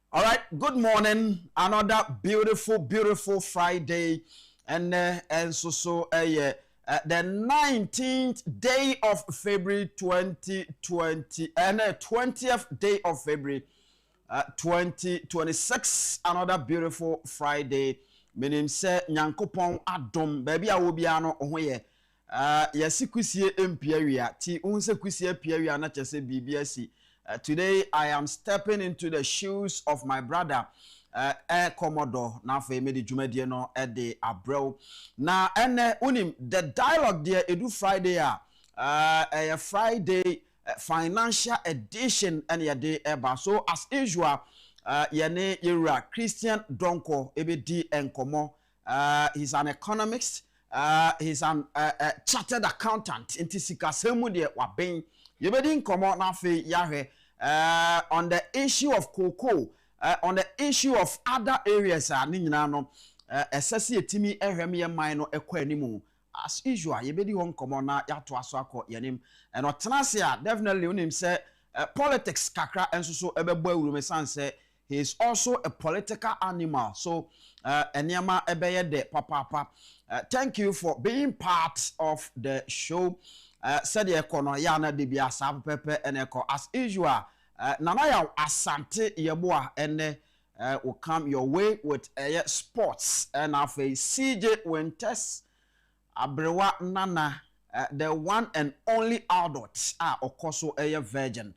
All right, good morning. Another beautiful Friday, and the 19th day of February 2020, and 20th day of February 2026. Another beautiful Friday. Meaning say Nyankopon adom baby a wo bia no ho ye. Yesi kusie empiawia ti unse kusie piawia na chese BBS. Today I am stepping into the shoes of my brother Air Commodore na fe me di dwumadie no de abrel na ene unim the dialogue there edu Friday a Friday financial edition and your day eba. So as usual yene yura Christian Donko ebedi enkomo. He's an economist, he's an chartered accountant inti sikasemu de waben yebedi enkomo na fe yahwe on the issue of cocoa, on the issue of other areas ni nyina no esese etimi ehwem ye man no ekwa animu. As usual yebedi hon komo na yato aso akọ yanim and otenase definitely unim say politics kakra enso so ebebo awurume sanse he is also a political animal. So enyama ebeye de papa. Thank you for being part of the show. Said ekono ya na de bia sa pepe eneko as usual. Nana ya asante yeboa ene will come your way with sports and afi CJ Winters Abrewa Nana the one and only adult okoso virgin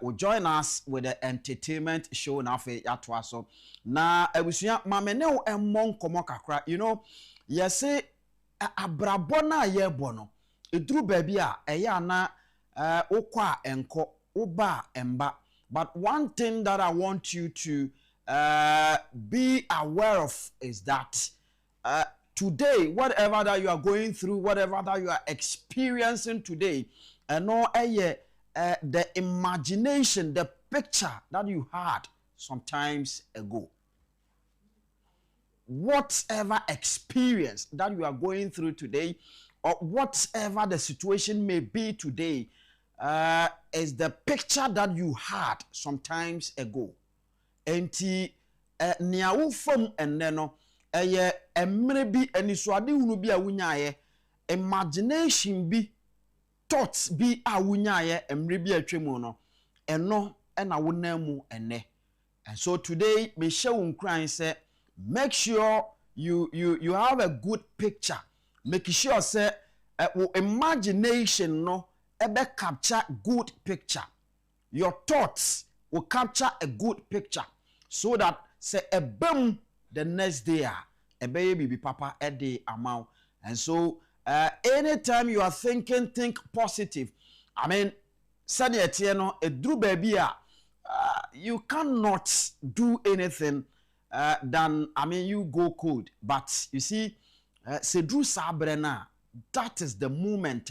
will join us with the entertainment show na afi yatwa so na abusua mamene emmon komo kakra. You know yesi abrabo na yebo no eduru baby a eya na okwa enko uba emba. But one thing that I want you to be aware of is that today, whatever that you are going through, whatever that you are experiencing today, and no the imagination, the picture that you had sometimes ago. Whatever experience that you are going through today, or whatever the situation may be today, is the picture that you had sometimes ago. Enti niawo fam enne no emre bi aniswade hunu bi a wunyaye, imagination bi, thoughts bi a wunyaye emre bi atwemu no eno na wonamu enne. And so today me share unkran say make sure you have a good picture. Make sure say imagination no ebe capture good picture. Your thoughts will capture a good picture so that say ebem the next day ebe bibi papa ede amount. And so anytime you are thinking, think positive. I mean said no edru baby you cannot do anything than you go cold. But you see sedru sabrena, that is the moment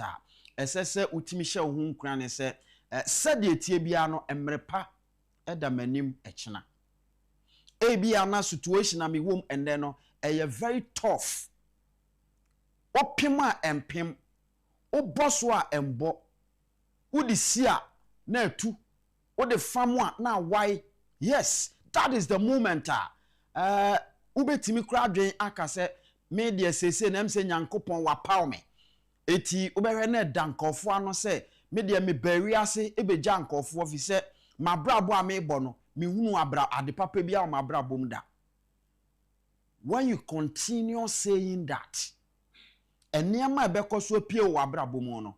esese utimisha hu nkran ne se sede etie bia no emrepa edamanim echina ebia na situation na me wom ende no very tough. Opima empim oboso a embo udi sia na atu ode famu na why. Yes, that is the moment ubetimi kra dwen aka se media sese na mse Nyankopon wa paw me. Eti ubehwe na dankofo ano se media me bari ase ebeja nkofo fi se mabrabo a me bo no me hunu abra ade papa bia o mabrabo mda. When you continue saying that, enema ebekoso pie o abrabo mu no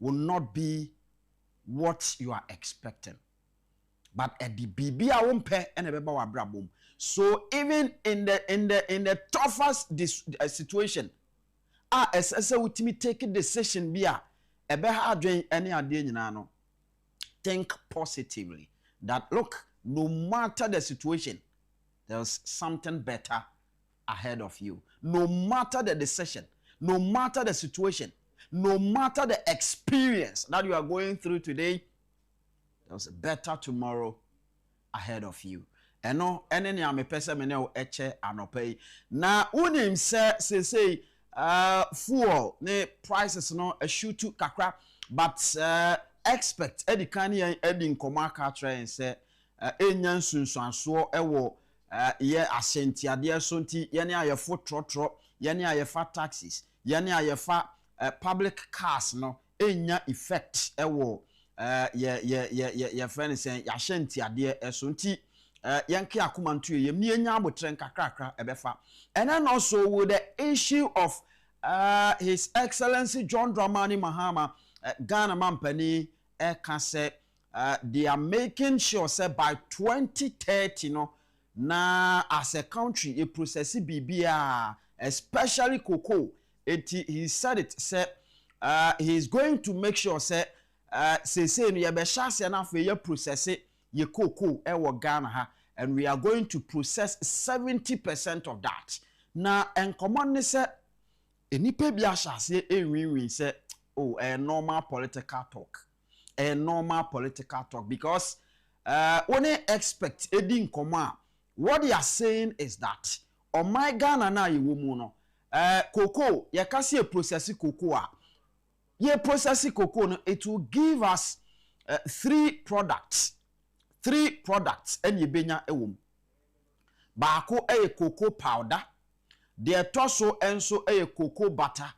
will not be what you are expecting. But at the bibia wompe ene beba wa abrabo. So even in the toughest situation, esese utimi take a decision bia ebe ha adwen ene ade nyina no, think positively that look, no matter the situation, there's something better ahead of you. No matter the decision, no matter the situation, no matter the experience that you are going through today, there's a better tomorrow ahead of you. Eno ene ni amepese me ne o eche anopai na unim say fuel ne prices no a shoot to kakra, but expect edi kan edi nkoma ka tra say enya nsunsuanso ewo ye ahyentiade so nti ye ne ayefo trotro ye ne ayefa taxes ye ne ayefa public cars no enya effect ewo ye friend say ya hyentiade so nti yenke akomanto yem ne enya abotren kakrakra ebefa. And then also with the issue of His Excellency John Dramani Mahama, Ghana Mampani, can say they are making sure say by 2030, na as a country, a process BBR, especially cocoa. He said it, say he's going to make sure say say no yebesha na fe ye process ye cocoa e Ghana ha, and we are going to process 70% of that. Na enkomo ne se enipa bi ahase enwinwin se a normal political talk, a normal political talk, because only expect edi nkomo a what they are saying is that on my Ghana na ye wo mu no cocoa ye ka se process cocoa a ye process cocoa no, it will give us three products and ye benya ewom. Baako cocoa powder, the toso enso cocoa butter,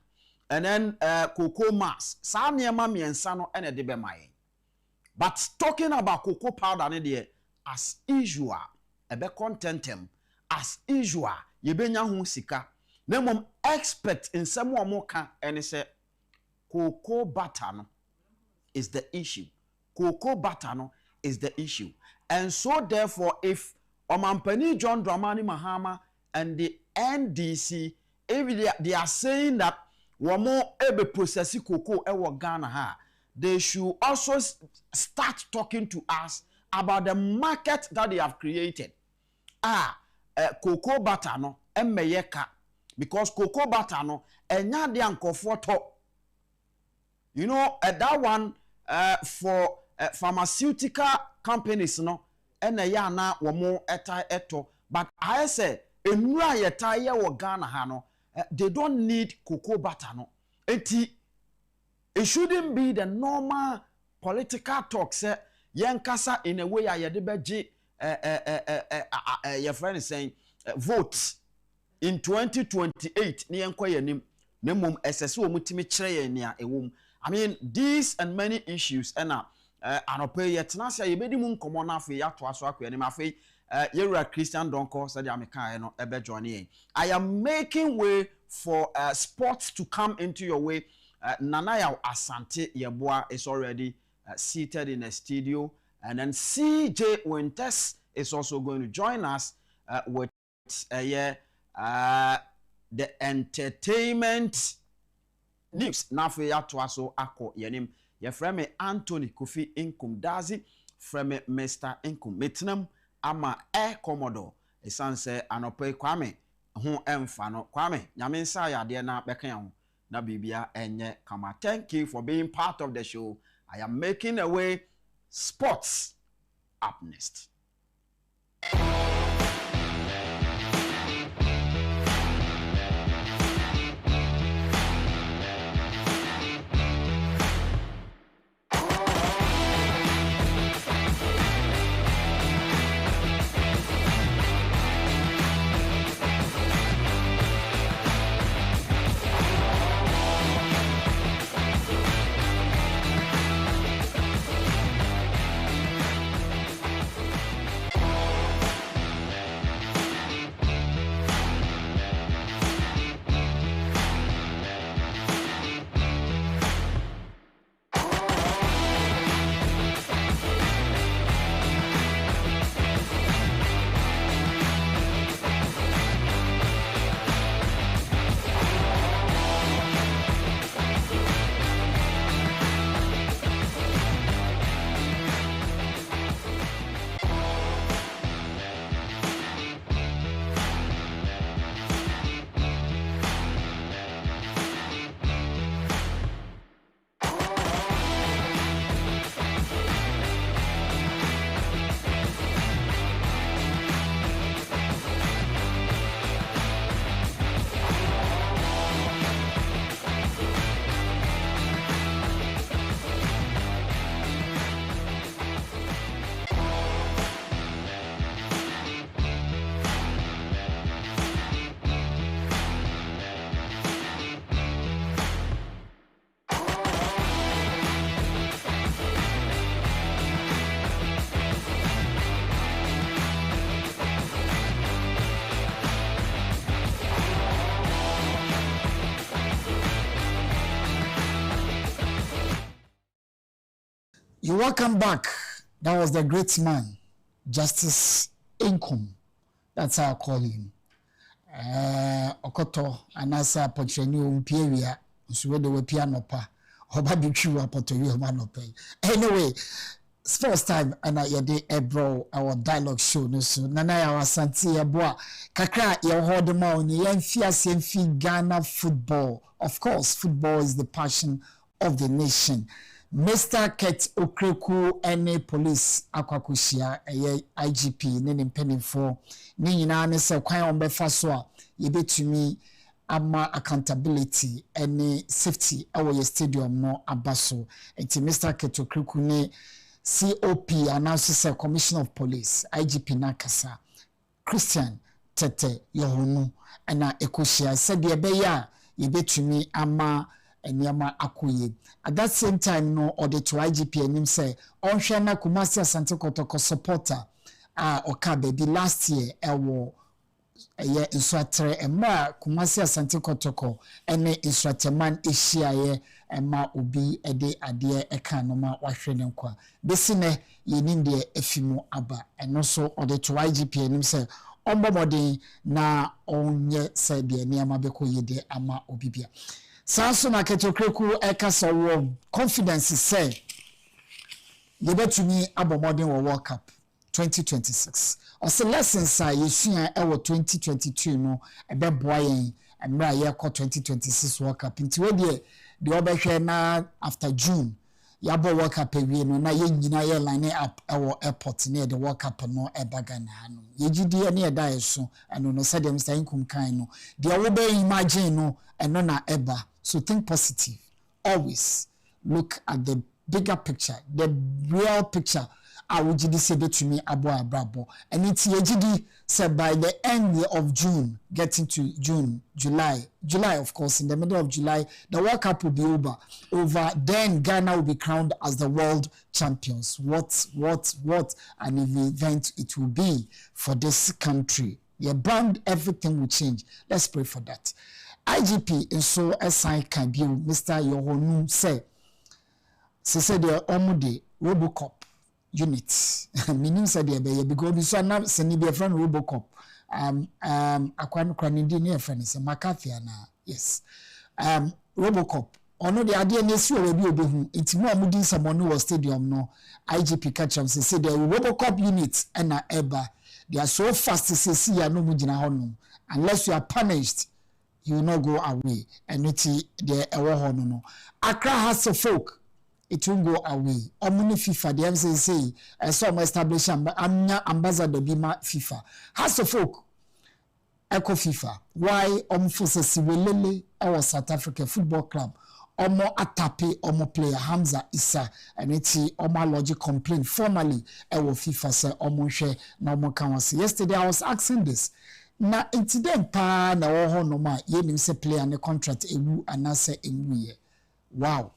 and then cocoa mass. Sa niema miensa no ene de be maye. But talking about cocoa powder ne de, as usual, ebe contentem, as usual, ye benya ho sika. Na mom expect in some more ka ene se cocoa butter no is the issue. Cocoa butter no is the issue. And so therefore, if Omampani John Dramani Mahama and the NDC, if they are saying that wamo ebe processi cocoa ewo Ghana ha, they should also start talking to us about the market that they have created. Cocoa butter no emmeyeka, because cocoa butter no enya de ankofo to. You know, that one for pharmaceutical companies no ena ya na womo eta eto, but I say enura yeta ye wo Ghana ha no, they don't need cocoa butter no. Enti it shouldn't be the normal political talk say yenkasa in a way ya de beji your friend is saying vote in 2028 ni yenko yenim na mum esese wo mutimi kire ye nia ewom. I mean, these and many issues and anope yetenase yebedi mu nkomo na afi ya to aso akwa ni afi yewura Christian Donko said American no ebe join here. I am making way for sports to come into your way. Nanaya Asante Yeboah is already seated in a studio, and then CJ Winters is also going to join us with the entertainment news. Nafe ya twaso ako yenim ye frame Anthony Kofi Inkum Dazi frame Mr. Inkum Metnam ama Commodore esanse anope Kwame ho emfa no Kwame nyame nsa ya de na beka ho na bibia enye kama. Thank you for being part of the show. I am making a way. Sports up next. You welcome back. That was the great man, Justice Income. That's how I call him. Okoto anasa pocheni umpiewia nsuwede we piano pa. Oba bichu apoto wi oba no pay. Anyway, first time and yede ebro our dialogue show no so nana ya wasanti eboa kakra ye hold ma oni yemfi Ghana football. Of course, football is the passion of the nation. Mr. Ket Okreku ene police akwakushia IGP ne mpanyimfo ni nyina ne se kwan ombefa so a yebetumi ama accountability ene safety awo ye stadium no abaso. Enti Mr. Ket Okreku ne COP announced say Commissioner of Police IGP Nakasa Christian Tete Yohunu ana ekoshia said ye be ya yebetumi ama enyama akoye. At that same time no order to IGP anim say onhwe na Kumasi Asante Kotoko supporter oka baby last year ewo ye instructor emma Kumasi Asante Kotoko ene instructor man ehia ye emma obi ede ade eka no ma wahwe ne nkwa besine yenim de efimo aba eno so order to IGP anim say ombomodin na onye say de niama beko yede ama obibia. Sanso na Ketokreku ekasa wo confidence say yebetumi abomodin wo World Cup 2026. Ose lessons a yesua ewo 2022 no ebeboa yen emra ye ko 2026 World Cup. Nti we de obehwe na after June yabo World Cup ewie no na ye nyina ye line up ewo airport ne the World Cup no ebaga na hanu. Yegidi ne eda yeso eno no said Mr. Inkum kan no de wo be imagine no eno na eba. So think positive. Always look at the bigger picture, the real picture. I would say to me abo abrabo. And it's yejidi said by the end of June, getting to June, July of course, in the middle of July, the World Cup will be over. Then Ghana will be crowned as the world champions. What an event it will be for this country. Your brand, everything will change. Let's pray for that. IGP and so assign can be Mr. Yohonu say the Omude Robocop unit. Meaning said the because we saw now sending be a friend Robocop. Akwan near friend is a McCarthy na yes. Robocop. Ono the idea nesi we be obehu. Inti mo amudi someone was stadium no IGP catch am say the Robocop unit and na eba. They are so fast to say ya no mujina honum. Unless you are punished, you will not go away. And it's the ewo no. Accra has a folk, it won't go away. Omuni FIFA, the MCC, some establishment, ambassador Bima FIFA. Has a folk, Echo FIFA. Why Omfuse Siwelele, our South Africa Football Club, Omo Atape, Omo player Hamza Issa, and it's Oma Logic complaint formally, Ewo FIFA say Omo She, no more Kawasi. Yesterday I was asking this. Na incident pa na wo no ma ye nim se player ne contract ewu anase emu ye. Wow,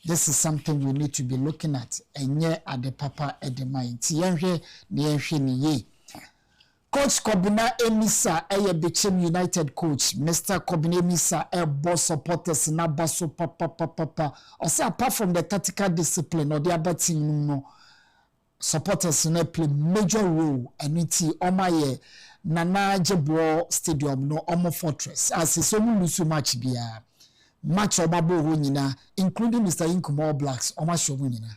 this is something we need to be looking at. Enye ade papa ede mind ti yenhwe ni ye. Coach Kobina Emisa eye Bechem United coach Mr. Kobina Emisa boss supporters na baso papa. Also apart from the tactical discipline or the other team no supporters no play major role and it omaye Nana Agyapong Stadium no Omo Fortress as so lose match bia match obabo ho nyina including Mr. Inkum All Blacks Oma show nyina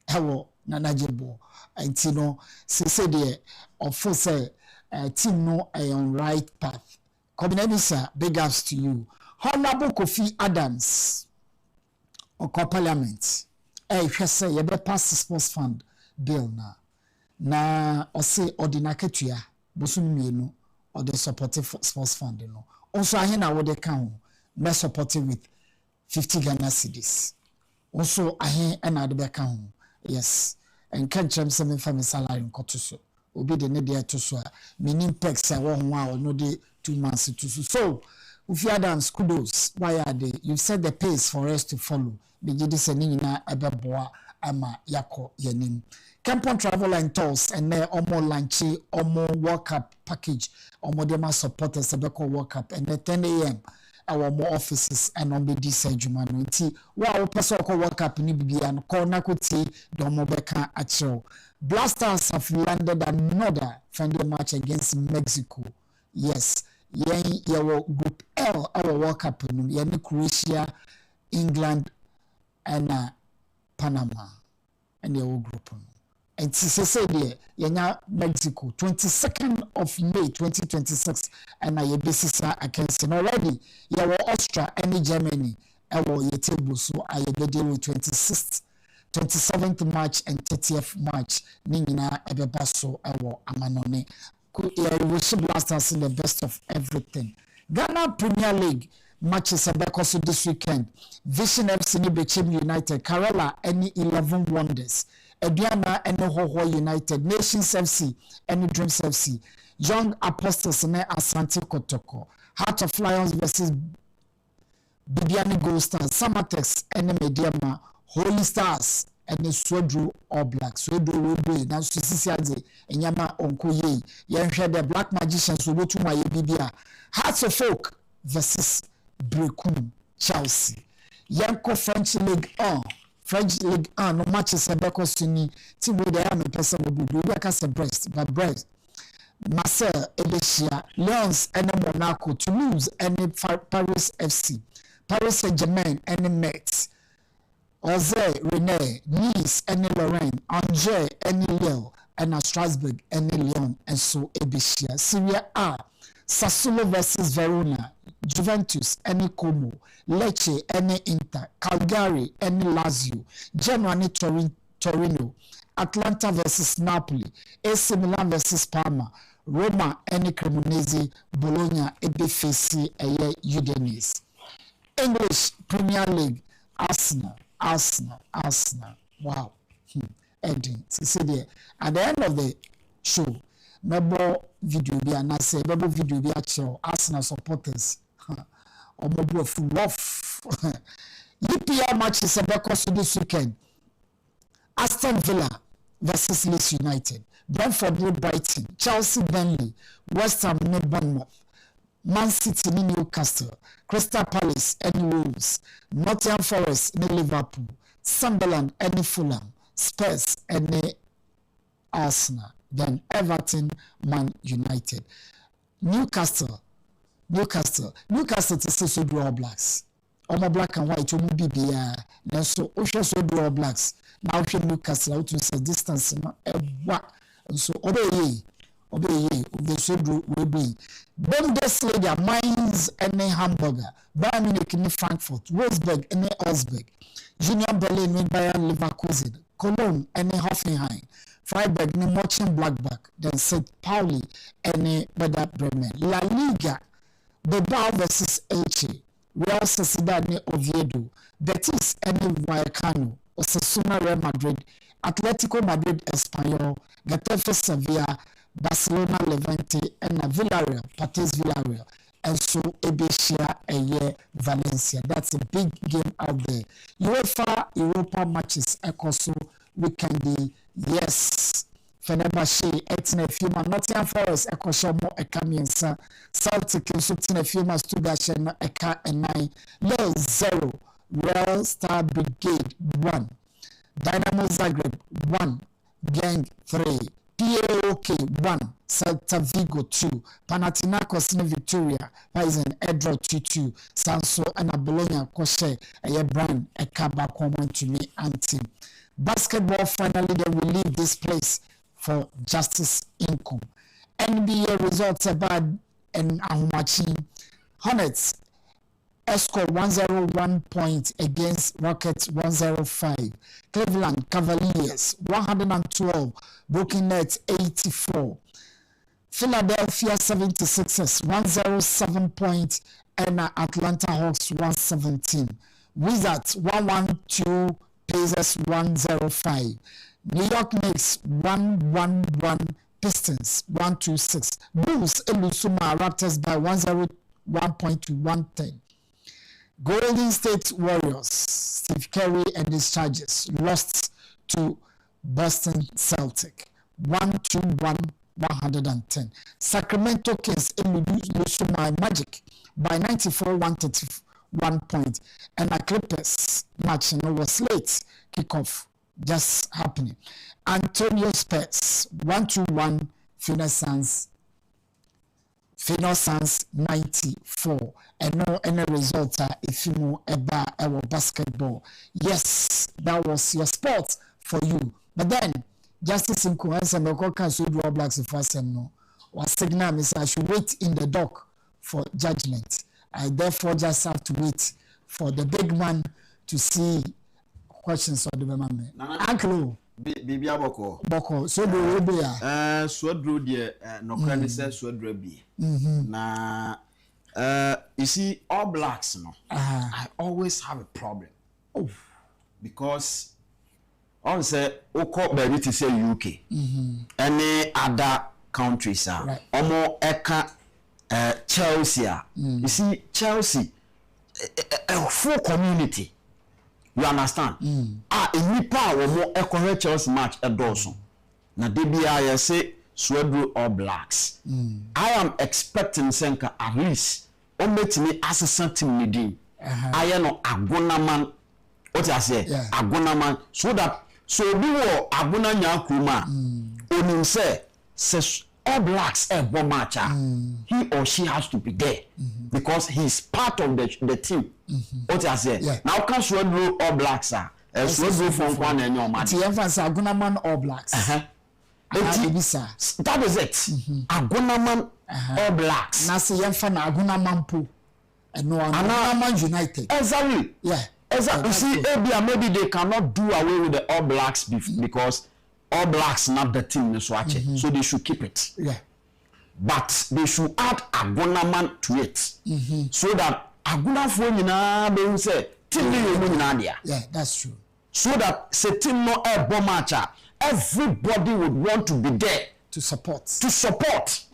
ewo Nana Agyapong enti no say de of say team no on right path. Kobinabisa, big ups to you. Honorable Kofi Adams Oko Parliament say you be pass sports fund bill na ose ordinaketua bosumienu or the supportive sports fund no also ahina wo de kan me support with 50 Ghana cedis also ahin na de be kan yes and can chem some family salary nkoto so obi de ne de to so minim pex a wo ho a no de 2 months to so if you Adams kudos why are they you set the pace for us to follow be gidi se ni nyina ebeboa ama yako yanim Campon Travel and Tours and there omo lanchi omo World Cup package omo dema supporters ebeko World Cup and at 10 a.m. our more offices and on the decent Jumano. Wow, person called World Cup in Libya and Cornacuti, Domobeka Achel. Blasters have landed another friendly match against Mexico. Yes, your Group L, our World Cup in Croatia, England, and Panama, and your group. And say there, yenya Mexico, 22nd of May 2026, and I basis against already. Yawo Austria and Germany, our table, so I be deal with 26th, 27th March and 30th March. Nina ebebaso our amanone. We should blasters in the best of everything. Ghana Premier League matches are back also this weekend. Vision FC Nibechim United, Kerala any 11 Wonders. Ediana and Hoho United, Nations FC and Dreams FC, Young Apostles and Asante Kotoko, Heart of Lions versus Bibiani Gold Stars, Samatex and Mediama, Holy Stars and Swedru All Blacks. Swedru will be now Sisiade and Yama Onkoye. Yan the Black Magicians will go to my Bibia. Hearts of Folk versus Brekum Chelsea. Yanko French League on. French League no matches a back to team with the army person will be back as a breast, but breast. Marseille, Ebesia, Lens, and Monaco, Toulouse, and Paris FC, Paris Saint-Germain, and Metz, Oze, Rennes, Nice, and Lorraine, Angers, and Lille, and Strasbourg, and Lyon, and so Ebesia. Serie A, Sassuolo versus Verona, Juventus, any Como, Lecce, any Inter, Cagliari, any Lazio, Genoa, any Torino, Atlanta versus Napoli, AC Milan versus Parma, Roma, any Cremonese, Bologna, Ebefesi, Udinese. English Premier League, Arsenal. Wow. Ending. So there. At the end of the show, mebo video bi anase mebo video bi acho Arsenal supporters omobo full off EPL matches because this weekend Aston Villa versus Leeds United, Brentford Brighton, Chelsea Burnley, West Ham Bournemouth, Man City Newcastle, Crystal Palace and Wolves, Nottingham Forest Liverpool, Sunderland and Fulham, Spurs and Arsenal. Then Everton, Man United, Newcastle to say so do All Blacks. All Black and white, omu BBA. Then so Osha so do All Blacks. Now Newcastle out to say distance, what? So obey, the so do will be. Bundesliga, Mainz and Hamburger, Bayern Munich and Frankfurt, Wolfsburg and Augsburg, Union Berlin and Bayern Leverkusen, Cologne and Hoffenheim. Freiburg ni Mochen Blackback, then St. Pauli and Werder Bremen. La Liga, Bilbao versus Elche, Real Sociedad ni Oviedo, Betis and Vallecano, Osasuna Real Madrid, Atletico Madrid Espanyol, Getafe Sevilla, Barcelona Levante and Villarreal, Patis Villarreal, and so Ebesia and Valencia. That's a big game out there. UEFA Europa matches also weekend. Yes, Fenerbahce etina firma Nottingham Forest ekoshomo ekamiensa, Celtic nso tina firma Stuttgart no eka enai, Lille 0, Real Star Brigade 1, Dynamo Zagreb 1, Genk 3, PAOK 1, Celta Vigo 2, Panathinaikos in Victoria, Paizen Edro 2-2, Sanso and Bologna Koshe, Brand Ekaba Common to me anti. Basketball finally they will leave this place for justice income. NBA results about and Ahumachi Hornets score 101 points against Rockets 105. Cleveland Cavaliers 112, Brooklyn Nets 84. Philadelphia 76ers 107 points and Atlanta Hawks 117. Wizards 112. Pacers 105, New York Knicks 111, Pistons 126, Bulls Elusuma Raptors by 101 to 110. Golden State Warriors, Steve Curry and his Chargers lost to Boston Celtic 121 110. Sacramento Kings lose my Magic by 94-131 points. And the Clippers match was late kickoff just happening. Antonio Spurs 1-1 Final Suns 94. And no any result if you know about our basketball. Yes, that was your sport for you. But then Justice in Kuansa Mekoka Sudu Blacks first no was signal me I should wait in the dock for judgment. I therefore just have to wait for the big man to see questions of the man. Uncle Bibia Boko so do we be Swedro de no credit says Swedro be. Na you see all blacks no. I always have a problem. Oh, because on say oko baby to say UK. Any other countries are right. Omo eka Chelsea. You see Chelsea a full community. You understand? In nipa omo eko Chelsea match a dozen. Na debia ya say Swedro All Blacks. I am expecting Senka at least ometimi assistant team nidi. I no agonaman. What I say? Yeah. Agonaman so that so bi wo abuna nya kuma onim say All Blacks bomb match he or she has to be there because he's part of the team. What I say? Yeah. Now can Swedro All Blacks Swedro from one and your man. the emphasis Agunaman All Blacks. That is it. Agonaman All Blacks. Na se yemfa na Agunaman po. No Agunaman United. Exactly. Yeah. Exactly. You see, maybe they cannot do away with the All Blacks because All Blacks not the team so they should keep it. Yeah. But they should add Agonaman to it so that Aguna for they say team yeah, that's true. so that say team no a bomb match everybody would want to be there to support.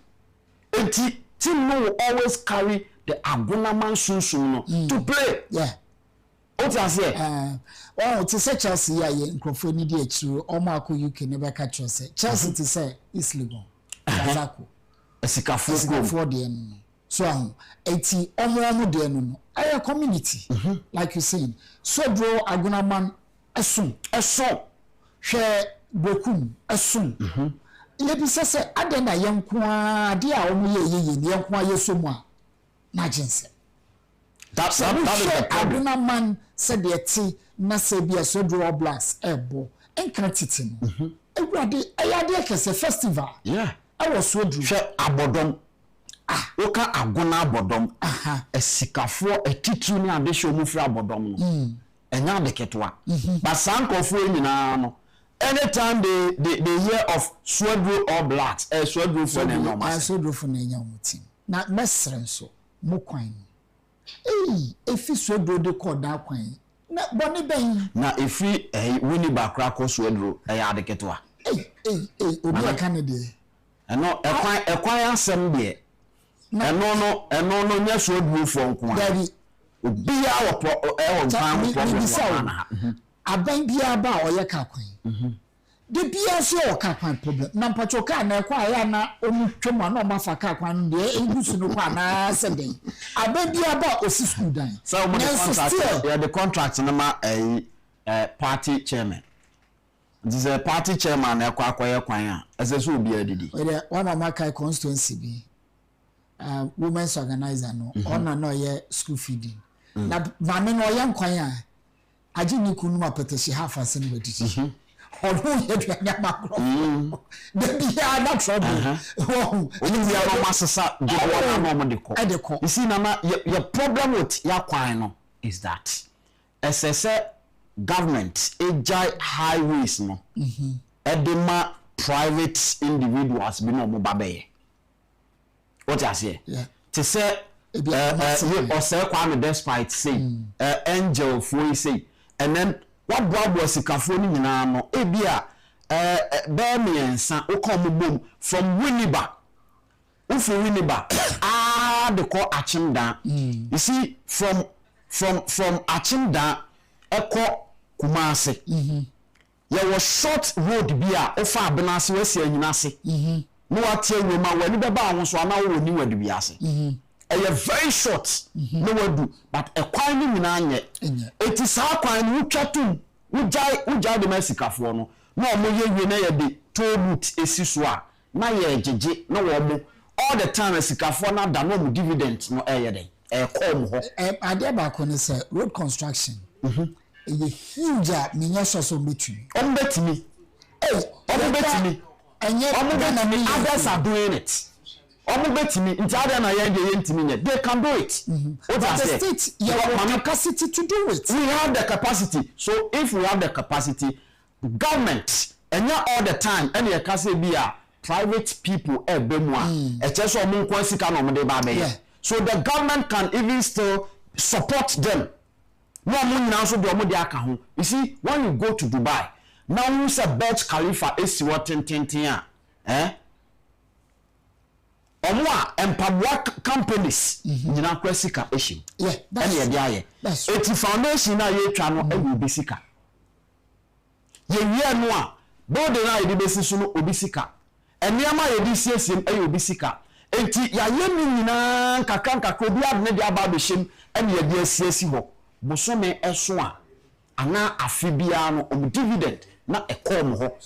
And team no will always carry the Agonaman sunsun to play. Yeah. What I say? Oh, to say Chelsea, yeah, Crawford need to Omako UK never catch us. Chelsea to say is legal. Zako. For the so 80 omo de no. Our community, like you saying. So bro Agunaman esun. Share bokum esun. Lebi say adena yankwa de a omo ye yankwa yesomu a na jinse. That is the problem. Agunaman said the tea na say be a Swedro All Blacks ebo enkratiti no. Ewurade ayade kese festival. Yeah. I was Swedro. Share abodom. Oka agona abodom. Esikafo etitu ni ade show mu fra abodom no. Enya de ketwa. But sankofo nyina no. Anytime they hear of Swedro All Blacks, Swedro for na normal. Swedro for na nyam team. Na mesren so mo kwan. If you Swedro de call that kwan. Na boni ben. Na ifi wini bakra ko Swedro ya de ketwa. Obi aka de. Eno ekwan asem de. Eno no nya Swedro for nkwa. Daddy obi ya wo problem. Aban bia ba o ye ka kwan. De bia so o ka kwan problem. Na mpacho ka na kwa ya na omu twema na o mafa ka kwan de engusu no kwa na se den. Aban bia ba o si school dan. So the contract na ma party chairman. This is a party chairman na kwa akoye kwan a. Ese so obi adidi. We one of my constituency bi. Women's organizer no. Ona no ye school feeding. Na mame no ye kwan a. Aji ni kunu apetesi half asen wediti. Ono ye dua makro. De bia na trouble. Oni bia no masesa de na no de ko. You see na your problem with your kwan no is that SSA government ejai highways no. Edema private individuals be no mo babe. What you say? Yeah. To say or say Kwame despite say angel for say and then what Bob was a cafoni no ebia bear me ensa o come boom from Winneba the call Achimda. You see from Achimda eko Kumase. There was short road bia ofa Benasi we say nyinase no atie woma wani beba ahun so ana wo ni wadu biase very short no wadu but e kwan ni nyina anye eti saa kwan ni utwatum ujai de mesikafo no na omo ye na ye de tollbooth esi so a na ye jeje na wo mo all the time esikafo na da no dividend no ye de come ho ade ba ko ni say road construction a huge minya so between betimi and yet others are doing it betimi nti ade na ye de yentimi nye they can do it but the state you have capacity to do it. We have the capacity. So if we have the capacity, government and all the time any kase bia private people so the government can even still support them. No money now so the you see when you go to Dubai now you say Burj Khalifa is what ten Omwa empabwa companies nyina kwasika issue that's it foundation na ye twa no e obisika ye wie no a building na ye besi so no obisika eniama ye di siesiem e obisika enti ya ye ni nyina nkaka obi adne dia ba be hyem ene ye di asiesi ho bosome eso a ana afibia no dividend na ekom ho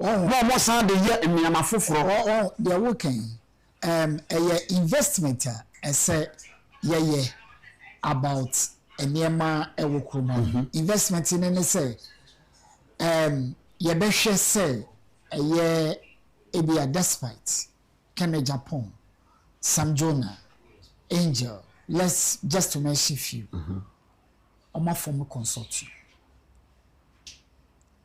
no mo san de ye eniama foforo they are working a investment say about enema ewokroma investment in any say ye be hwe say ebia despite Agyapong, Samjona, Angel, let's just to mention few oma form consult you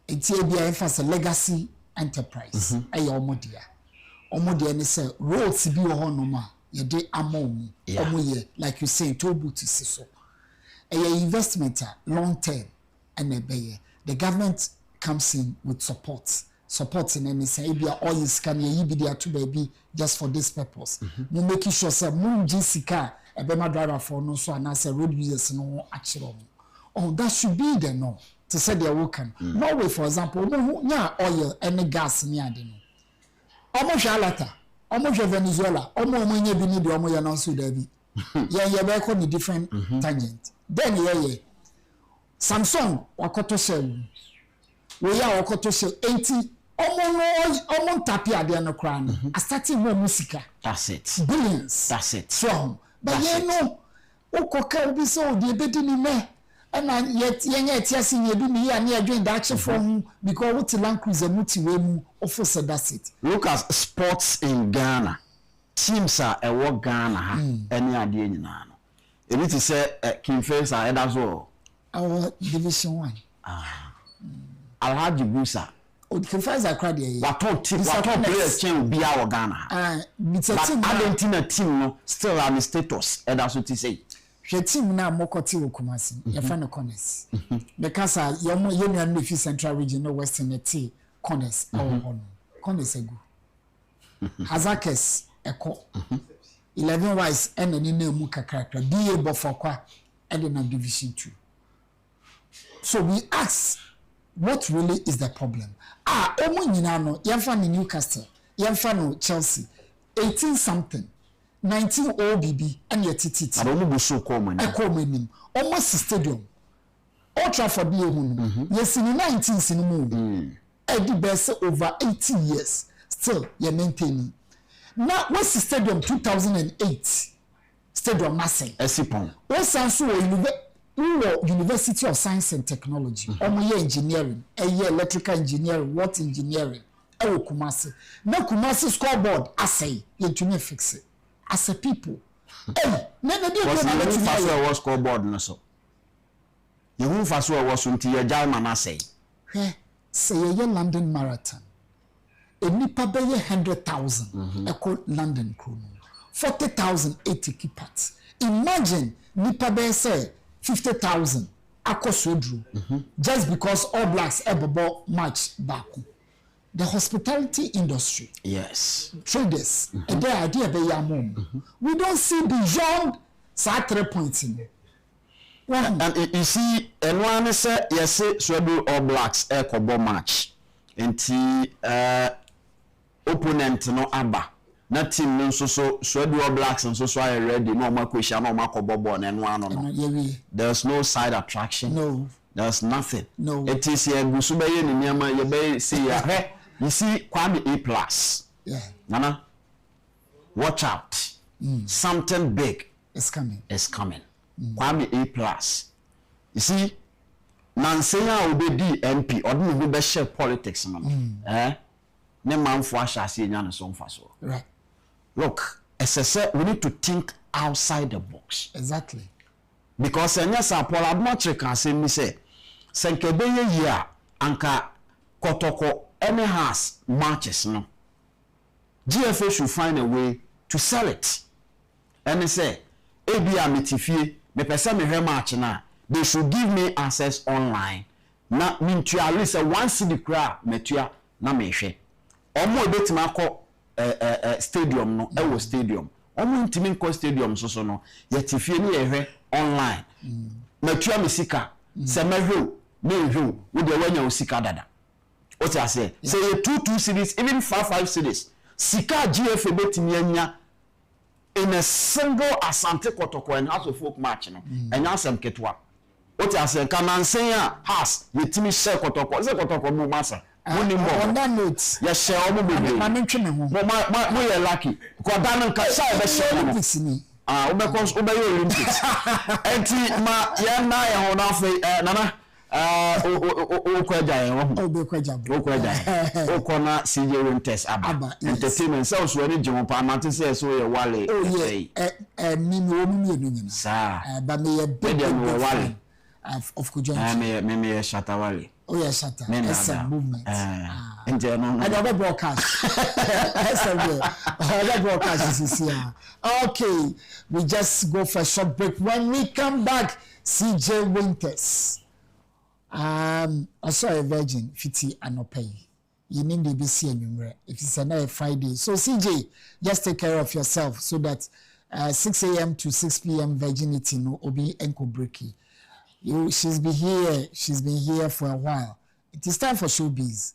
it's ebia emphasis legacy enterprise omodia omo de say roads bi wo hono ma ye de amom omo ye like you say tollbooth is so investment long term and the government comes in with support in any say bia all is can ye bi dia to baby just for this purpose we make sure say mun jisika e be ma driver for no so and say road users no akire that should be the no to say they work Norway for example no nya oil and gas ni ade no omo hwalata omo hwe Venezuela omo nya bi ni de omo ya no so da bi ye be ko ni different tangent then ye Samsung wakoto shell we ya wakoto shell 80 omo tapi ade no kra no starting more musica that's it billions that's it so but ye no ukoka obi so de bedi ni me and yet yes in you do me and you doing that from because what land cruiser muti we mu officer that's it. Look at sports in Ghana. Teams are a work Ghana ha any idea nyina no. You need to say King Face are that's all. Our division 1. Alhaji Busa. O King Face are crowd here. What players change be our Ghana. But Argentina team no still on the status and that's what he say. She team na mokoti okumasi ya fana corners because yomo yenu no fi central region no western t corners corners egu hazakes eko 11 wise ene ni na mu kakrakra ba bofokwa ede na division 2 so we ask what really is the problem omo nyina no yemfa ni Newcastle yemfa no Chelsea 18 something 19 OBB and yet it almost so common almost stadium Old Trafford be yes in 19 cinema Eddie Bess over 80 years still you maintaining now what's the stadium 2008 stadium massive Esipon what's also University of Science and Technology engineering electrical engineering what engineering Kumasi na Kumasi scoreboard assay you to me fix it as a people never did was scoreboard no so you who fast was until your German say a London marathon a nipa be 100,000 echo London crew 40,000 80 keepers imagine nipa be say 50,000 akosodru just because All Blacks ebobo match back. The hospitality industry, yes, traders, and their idea be yamom. We don't see beyond 3 points in it. And you see, and one say yes, so do All Blacks kobo match. Enti opponent no aba na team no so Swedwa Blacks and so are ready no ma kwesha no ma kobobo na eno ano no. There's no side attraction. No. There's nothing. No. It is here gusu be ye ni niama ye be see ya. You see Kwame A+. Yeah. Nana, watch out. Something big is coming. Kwame A+. You see, Nansenya obedi MP, odun who be share politics man. Ne man for ashasi nya so mfa so. Right. Look, we need to think outside the box. Exactly. Because enya sa Paul Abnotre kan say mi say senkebe ye ya anka kotoko any has matches no. GFA should find a way to sell it. And they say, Ebia metifie, me pesa me hwe match na. They should give me access online. Na mintu at least a 1 cedi kra metua na me hwe. Omo ebetima akọ stadium no, ewo stadium. Omo ntimi nkọ stadium so no, yetifie ni ehwe online. Metua me sika, se mehwe, me hwe, wo de wanya osika dada. What I say? Say 2 cities, even 5 cities. Sika GFA betimi anya in a single Asante Kotoko and House of Folk match no. And ansem ketwa. What I say? Can Nansenya has yetimi share Kotoko. Say Kotoko mo masa. On that note, yes, share omo bebe. Mo ye lucky. Because that ka share be share Olympics ni. Ube Olympics. Enti ma ya na ya ho na fe nana Okona CJ Winters aba entertainment so so any jemo pa amate say so ye wale me no sa ba me ye big wale of Kujan me shatter wale shatter SM movement enje no I broadcast other broadcast is here. Okay, we just go for a short break. When we come back, CJ Winters I saw a virgin fiti anopai. You need to be seeing if it's another Friday. So CJ, just take care of yourself so that 6 a.m. to 6 p.m. virginity no obi enko breaky. She's been here for a while. It is time for showbiz.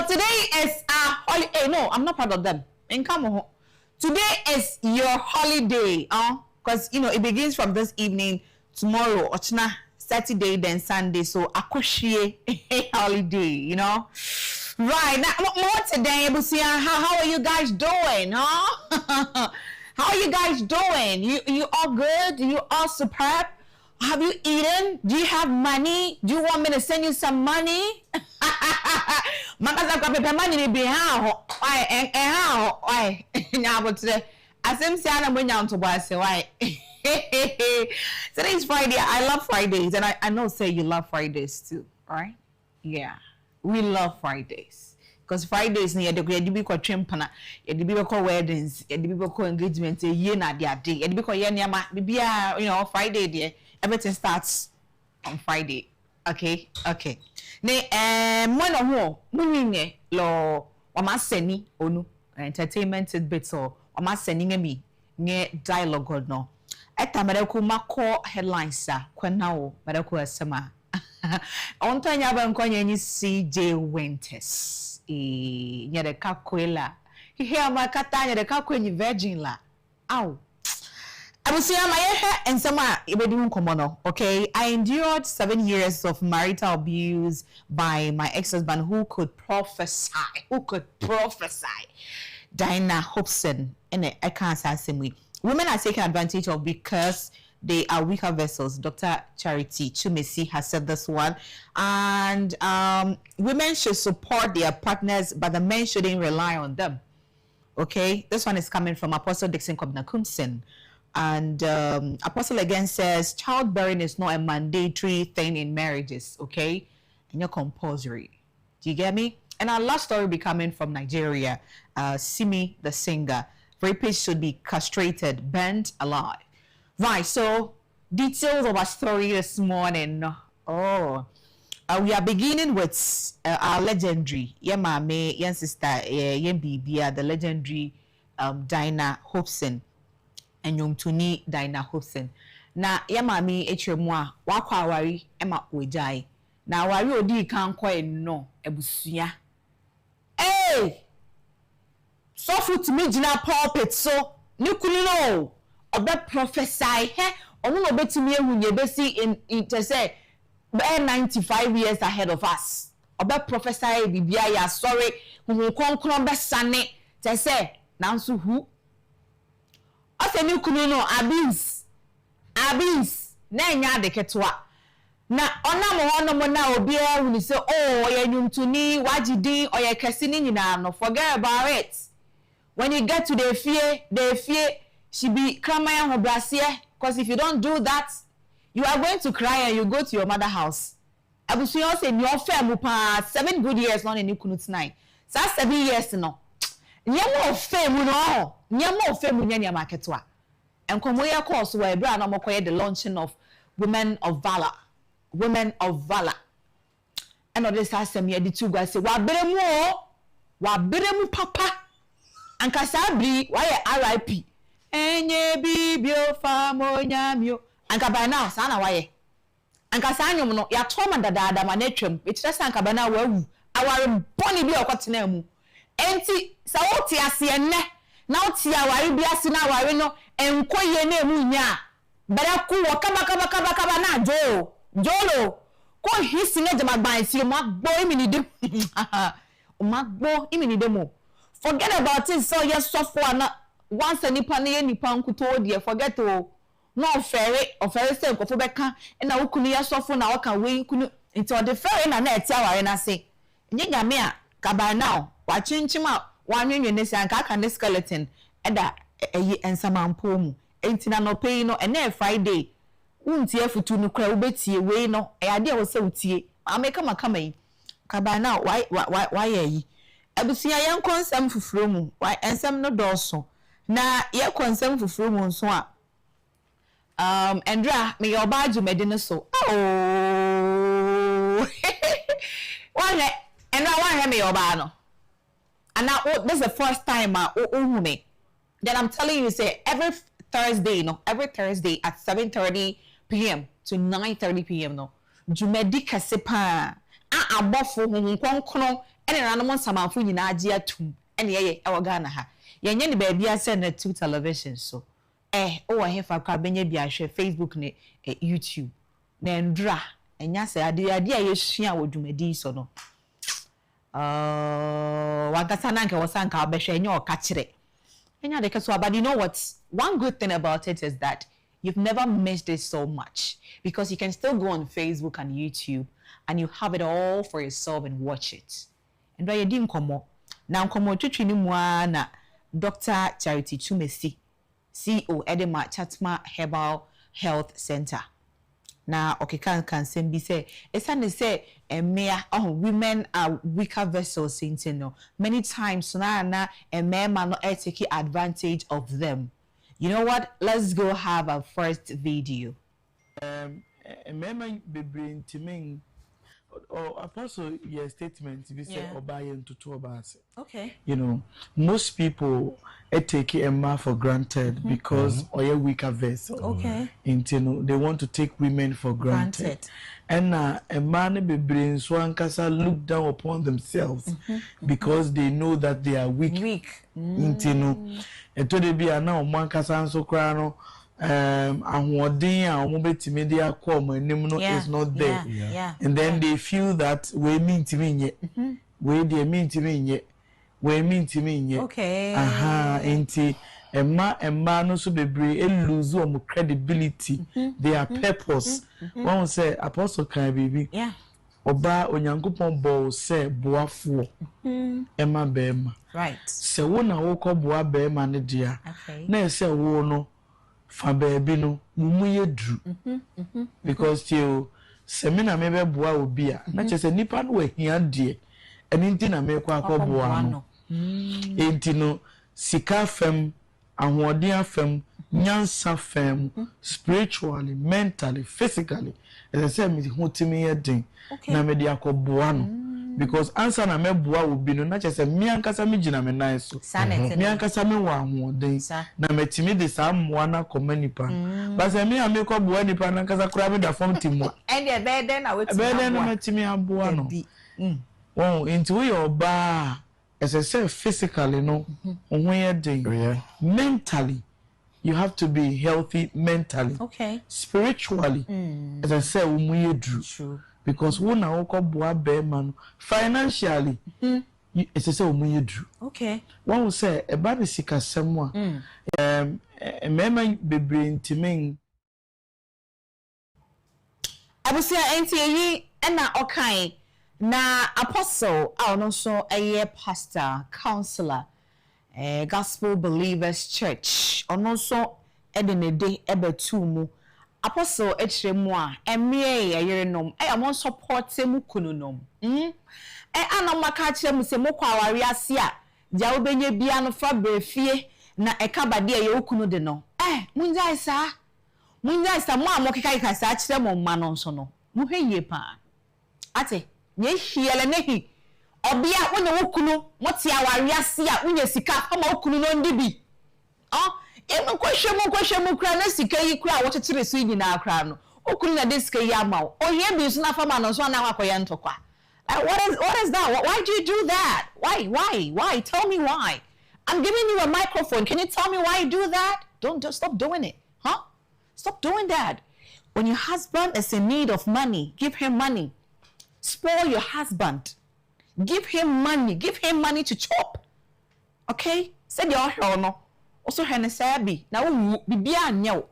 Today is our holiday. No, I'm not part of them. Today is your holiday, because it begins from this evening, tomorrow, Ochna, Saturday, then Sunday. So akoshie holiday, Right now, more today, how are you guys doing, huh? How are you guys doing? You all good? You all superb? Have you eaten? Do you have money? Do you want me to send you some money? Makaza kwa pepe money ni biha ho. Why? Nyabo today. Asem si ana mwenya onto say why. Today is Friday. I love Fridays, and I know say you love Fridays too, right? Yeah, we love Fridays. Because Fridays ni yedibi kwa trimpana, yedibi kwa weddings, yedibi kwa engagement, ye na dia day, yedibi kwa ye nyama, bibia, Friday there, everything starts on Friday. Okay. Ne mwana ho, munye lo wamaseni onu entertainment bits or wamaseni ngemi nye dialogue no. Eta mereku mako headlines sa kwenao mereku asema. Onta nyaba nkonye ni CJ Winters. Nyere kakwela. Hiya makata nyere kakwenyi virgin la. Ow. Abusia mayehe ensema ibedi nkomono. Okay, I endured 7 years of marital abuse by my ex-husband who could prophesy. Dinah Hobson and I can't say women are taken advantage of because they are weaker vessels. Dr. Charity Chumesi has said this one. And women should support their partners, but the men shouldn't rely on them. Okay, this one is coming from Apostle Dixon Kobna-Kumsen. And Apostle again says, childbearing is not a mandatory thing in marriages, okay? And you're compulsory. Do you get me? And our last story will be coming from Nigeria. Simi, the singer. Rapists should be castrated, burnt alive. Right, so details of our story this morning. Oh, we are beginning with our legendary, mame, sister, Bibia, the legendary Dinah Hobson, and Tuni Dinah Hobson. Na mame echemwa wakwa wari ema wejai. Na wari odi kan kwa no ebusuya. Hey! So foot me jina pulpit so nikuni no. Obe prophesy he onu no betimi ehunye besi in to say 95 years ahead of us. Obe prophesy bibia ya sorry hu konkron be sane to say nanso hu ase nikuni no abins na nya de ketwa na onam ho no mo na obi ehun ni say oh oya nyuntuni wajidi oya kesi ni nyina no forget about it. When you get to the fear she be crying her brassiere, because if you don't do that, you are going to cry and you go to your mother's house. I will say in your family 7 good years not in Nikunu tonight. So 7 years no. Nyamo fame no. Nyamo fame nyanya marketwa. And komoya course where bra no mokoye the launching of Women of Valor. Women of Valor. And others asem ye di two guys say wa beremu papa. Anka sabri why RIP. Enye bibio famo nyamio. Anka by now sana why. Anka sanyum no ya toma dada ma netwem. Etire anka by now wawu. Aware boni bi okotena mu. Enti sa woti ase enne. Na woti aware bi ase na aware no enkoye na emu nya. Bere ku wo kaba na jolo. Ko hisi ne jama ban si ma gbo iminide. Magbo iminide mo. Forget about it. So yes, software na once a nipa nkuto de forget o no ofere say nkofo beka na wukunu ya software na waka we nkunu into the ferry na eti aware na say nyanya me a kaba now wa chinchima wa nwenwe ne say anka aka ne skeleton eda eyi ensamampo mu enti na no pay no na Friday untie futu no kra ubetie we no e ade a wo say utie ameka makama yi kaba now why yi abusia yan konsam fufuro mu why ensam no doso na ye konsam fufuro mu nso a Andra me your badge medine so oh one and I want me your ba no and now this is the first time me then I'm telling you say every Thursday at 7:30 p.m. to 9:30 p.m. no jumedi kasepa abofo honkonkron ene nanom samanfo nyina age atum ene ye Ghana ha yenye ne baabi ase na 2 television so o wa hefa kwa benye bi ahwe Facebook ne YouTube na ndra enya se ade a yesua wodumadi so no wagata nanke wosanka obehwe enya oka kire enya de keso but you know what one good thing about it is that you've never missed it so much because you can still go on Facebook and YouTube and you have it all for yourself and watch it. And why you didn't come now come twitwi ni mu na Dr. Charity Chumesi CEO Edema Chatma Herbal Health Center. Now okay can be say esane say women are weaker vessels no many times na men no take advantage of them. You know what? Let's go have our first video. Men be bring to me. Or apostle your statement we say obaye to obase. Okay. You know, most people take a man for granted because or a weaker vessel. Okay. They want to take women for granted. And a man be bring so ankasa look down upon themselves because they know that they are weak. Eto de bia na o ankasa nso kra no ahoden a omo betime de akọ anim no is not there. And then they feel that we mean to me we they mean to me we mean to me okay enti Emma no so bebre lose omo credibility, their purpose. One say apostle kan bibi. Yeah. Oba onyankopon bo say boafo. Emma bema. Right. Se wo na wo ko boa bema ne dia. Na say wo no fa baabi no mumu yedru. Because you se me na me be boa obi a na che se nipa no ahia de. Eni nti na me kwa boa no. Enti no sika fam ahoɔden afam nyansa fam spiritually, mentally, physically. As I said, me hotimi yedin na me de akɔboa no because answer na me boa obi no na kyerɛ sɛ me ankasa me gina me nan so me ankasa me wɔ ahoɔden na me timi de saa mmoa na kɔma nipa but sɛ me a me kɔboa nipa na ankasa kora me da fam timwa and the bed na wetimi bed na me timi aboa no oh into your bar as I said physically no mentally you have to be healthy mentally spiritually as I said true because when I woke up man financially as I said true one will say a bad sick as someone a man be bring to me I will say NTE and na okay na apostle no so a pastor counselor gospel believers church ono so edenede ebetu mu apostle etremu a emie yerenom amon support mu kununom anamaka kire mu se mokwa aware ase a ja obenye bia no fa brefie na ekabade ye okunu de no munjai sa mo amokeka sa kire mo ma no so no mo hweye pa ate ye hiele nehi obia wona wokunu moti aware ase a unya sika ama wokunu no ndibi emu kwhwemu kra na sika yi kra wo kyekyere so nyina akra no okunu na de sika yi ama wo ohie bi so na fama no so na akoye ntokwa what is that? Why do you do that? Why? Tell me why. I'm giving you a microphone. Can you tell me why you do that? Don't stop doing it. Stop doing that. When your husband is in need of money, give him money. Spoil your husband. Give him money. Give him money to chop. Okay? Said your no. Also henesabi. Na wo bibia anyo.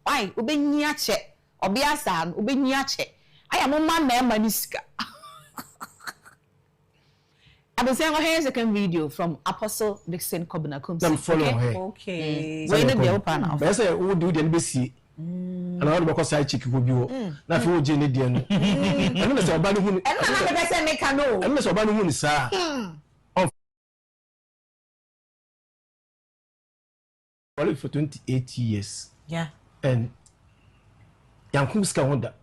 Why? Obenya che. Obia san obenya che. Aya mo ma na ma ni sika. I was saying, here's a second video from Apostle Dixon Kobina Kumsi. I'm following her. Okay. Where did they open now? I say, who do the NBC? And I want to say, chick will be now for Jenny Dian. And Mr. Obanu, and I say, make a no. And Mr. Obanu, sir. For 28 years. Yeah. And Yankumska wonder.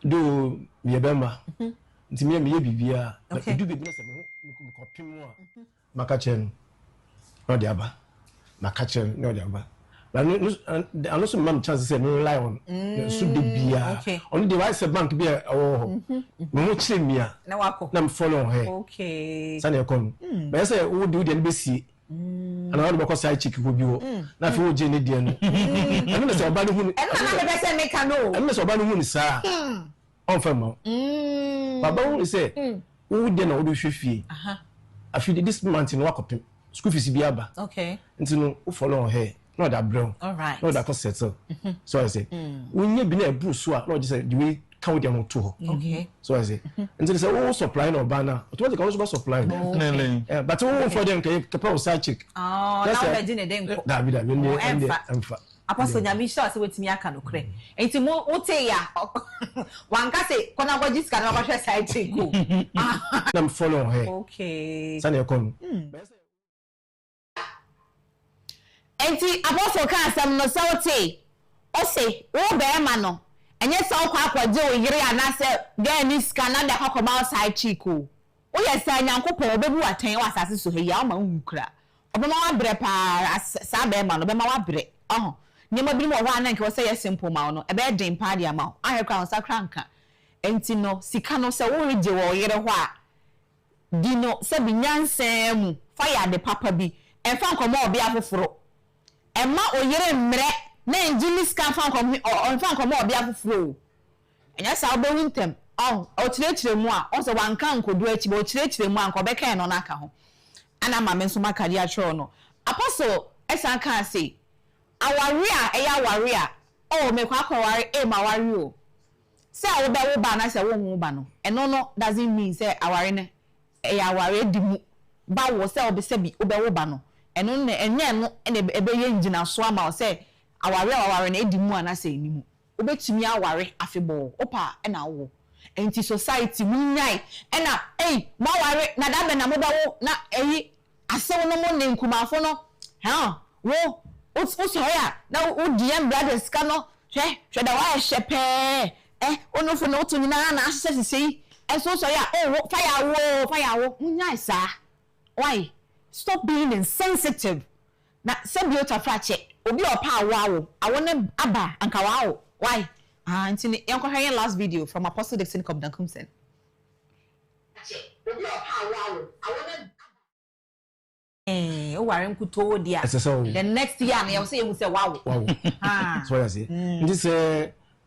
Do me a bema. Nti me bibia do be bless me ko pim a maka chen no de aba maka chen no de aba but no so mam chance say no rely on so de bia on the wise bank bia oh mo chire mi a na wako na me follow her okay sane come but say wo do de be si ana wo be say chick ko bi wo na fi wo je ne de no ana me say oba no hu ni ana me say make no ana me say oba no hu ni sa on fema Baba who say who dey na wo do hwefie afide this month no wakopem school fees bi aba okay nti no wo follow on her no that brown all right no that cost settle so I say wonye bi na ebru so a no just say the way can we dem to okay so I say nti say wo supply no bana automatically also supply but wo for them can pay us check now we dey den ko da bi emfa Apostle Nyamisha say wetimi aka no kre enti mo wote ya wanka say kona go jiska na go hwe side check go I'm follow her okay sane come enti Apostle ka asam no sauti o say wo be ma no enye sa kwa akwaje o yire ana say ga ni ska na da kwakoma side check o ye sa nyankopon obebu aten wa asase so he ya ma nwukra obema wa bre pa sa be ma no obema wa bre nyema bi mo ho anan ke wo say simple ma no ebe den pa dia ma ahekra on sakra nka enti no sika no se wo reje wo yere ho a di no se bi nyansem mu fire de papa bi enfa nkomo obi afoforo emma oyere mre na enjini ska fa nkomo enfa nkomo obi afoforo enya sa obe wintem o chire mu a o se wanka nkodu achi bo chire mu anko be kan no naka ho ana ma me nso makari a chro no apostle esan kan say aware a eya aware a oh me kwa kware e ma ware o say wo be wo ba na say wo hu ba no eno no doesn't mean say aware ne eya aware di mu ba wo say obi se bi wo be wo ba no eno ne enye no ene ebe ye ngina so ama o say aware na edi mu ana say ni mu obetumi aware afebo opa na wo enti society munyai ena ma ware na da be na mo ba wo na asewo no mo ne nkumafo no ha wo so ya na wo DM brothers ka no hwe da wa hyepe ono fo no to nyina na ahye sisi so ya fire wo munyai sa why stop being insensitive na sebiota frache obi opa awo ne aba anka wawo why ntini yanko hwe last video from Apostle Dixon Komdankumsen obi opa awo ne o ware nkuto dia the next year na you say you say wow so ya say this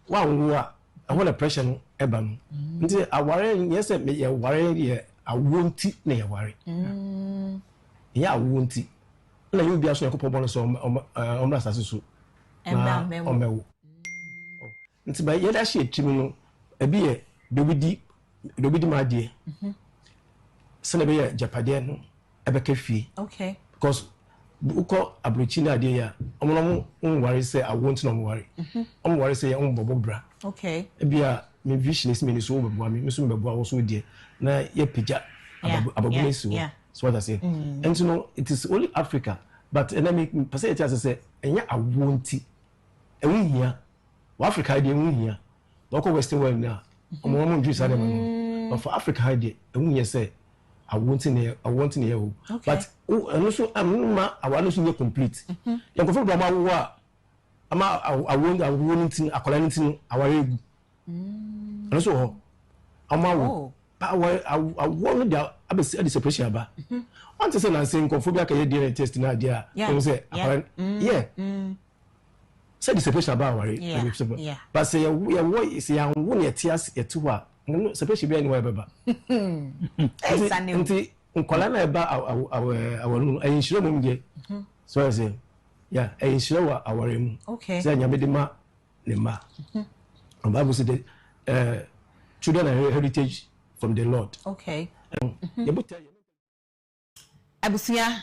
wow I want pressure no eba no nti aware yes me ye ware ye awonti na ye ware ya awonti na you bia so yakopɔ bɔ no so omra asase so omewo nti ba ye da hye etimi no ebi ye dobidi ma de sene be ye japade no ebeka fie okay because uko abrochi na de ya omono ware say awonti no ware ware say bobo bra okay ebia me vision is me so bebo me so bebo wo so de na ye pija ababu so so what I say and you know it is only Africa but and I make percent as say enya awonti ehia wa Africa de ehia loko western world na omo ndwi sa dem but for Africa de ehia say awonti na ye o but no so amma awano so ye complete ye ko for bra ma wo a ama awonti akola ntin aware egu no so ho ama wo awon dia abesi adi separation aba want to say na say nkonfobia ka ye DNA test na dia you say yeah say the separation aba aware but say ye say yan wo na etias etu a separation be anywhere beba nti nkola na eba awonu ayin shiro mum je so I say yeah ayin shiro wa aware mu say nyame de ma ne ma Bible say the children are heritage from the Lord. Okay. Abusia,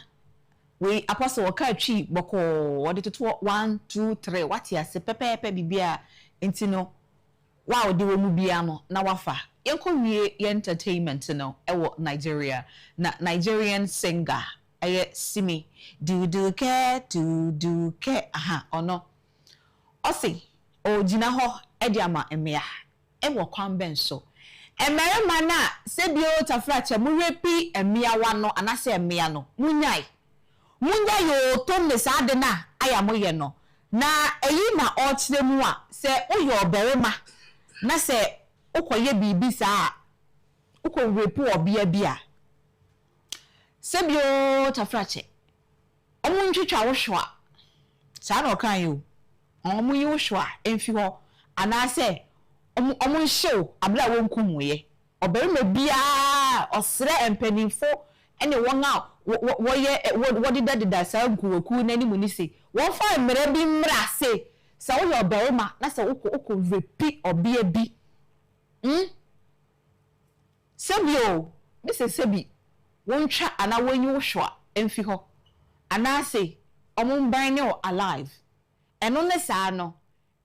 we apostle wakachi boko wadi to 1 2 3 what ya se pepe bibia intino wow di mu bia no na wafa yenko wie entertainment no ewo Nigeria na Nigerian singer aye Simi do ke aha ono osi o jina ho ediama emia ewo kwan benso emerema na sebio tafrache mu repi emia wa no anase emia no munyai yo to mesa de na aya moye no na eyi na o kire mu a se uyo oberema na se ukoye bibi saa uko repi obia bia sebio tafrache omu ntwitwa wo hwa saa na okan yo omu yi wo hwa emfi ho anase omu show abla won kumoye oberema bia osre empanifo ene won a wo dida saa nkuwoku nani munisi won fa emre bi mra se sa wo oberema na se uko repeat obia bi sebio this sebi won twa ana wonyi wo hwa emfi ho anase omu mban ne alive eno ne saa no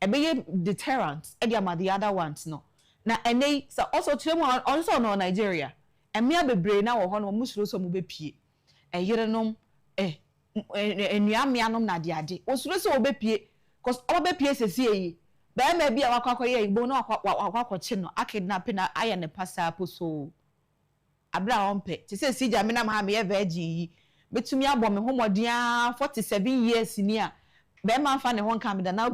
ebeye deterrent ediama the other ones no na ene so also to mu also no Nigeria emia bebre na wo ho no musuro so mu bepie yerenom enuamianom na de ade osuro so obepie cause obepie sesi eyi ba ma bia wakwakoye igbo na wakwakoche no akidnap na aye ne pasa poso abra ompe ti se sija me na ma me virgin yi betumi abọ me homodia 47 years ni a ba ma fa ne ho nka me da na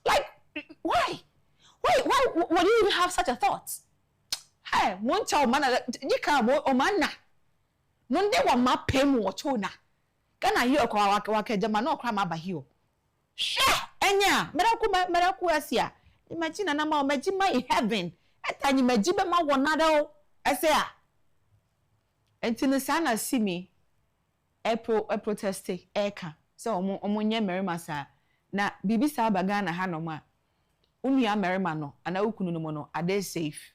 like why would you even have such a thought? Hey, one child man, you can't o manna. None de wa ma pem wo chona. Kana hiyo kwa wake jama no kra ma ba hiyo. Sha, enya, meraku asia. Imagine na ma imagine in heaven. Etanyi majibe ma wonada o. Ese a. Enti ne sana simi. protest eka so omonye merima sa na bibi sa baga na ha no ma unua merima no ana ukunu no no are they safe?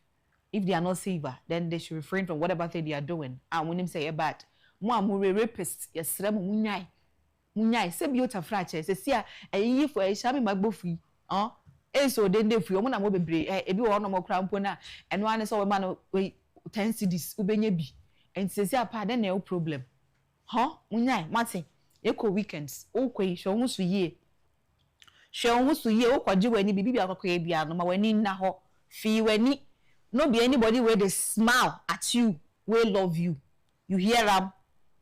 If they are not safer, then they should refrain from whatever thing they are doing. And when him say bad, mo amure rapist, yesre mo munyai se bi ota frache se sia eyi for e sha me magbofu so den dey free omo na mo bebre e bi wo no mo kra mpo na eno ane so we ma no we 10 cedis ubenya bi and se sia pa den na problem munyai mate eko weekends o kwei hwe ho so yie o kwaje wani bibi akokọ bia no ma wani na ho fi wani no be anybody where they smile at you we love you hear am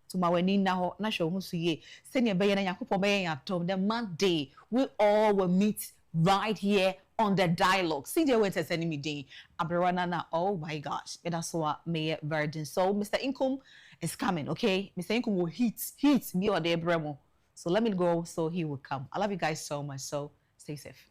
to my wani na ho na hwe ho so yie se ne be ye na yakopọ be ye atom the Monday we all will meet right here on the dialogue. CJ went to send me day. Abrewanana, oh my gosh. That's what Mayor Virgin. So Mr. Income is coming, okay? Mr. Income will hit me or the Bremo. So let me go so he will come. I love you guys so much. So stay safe.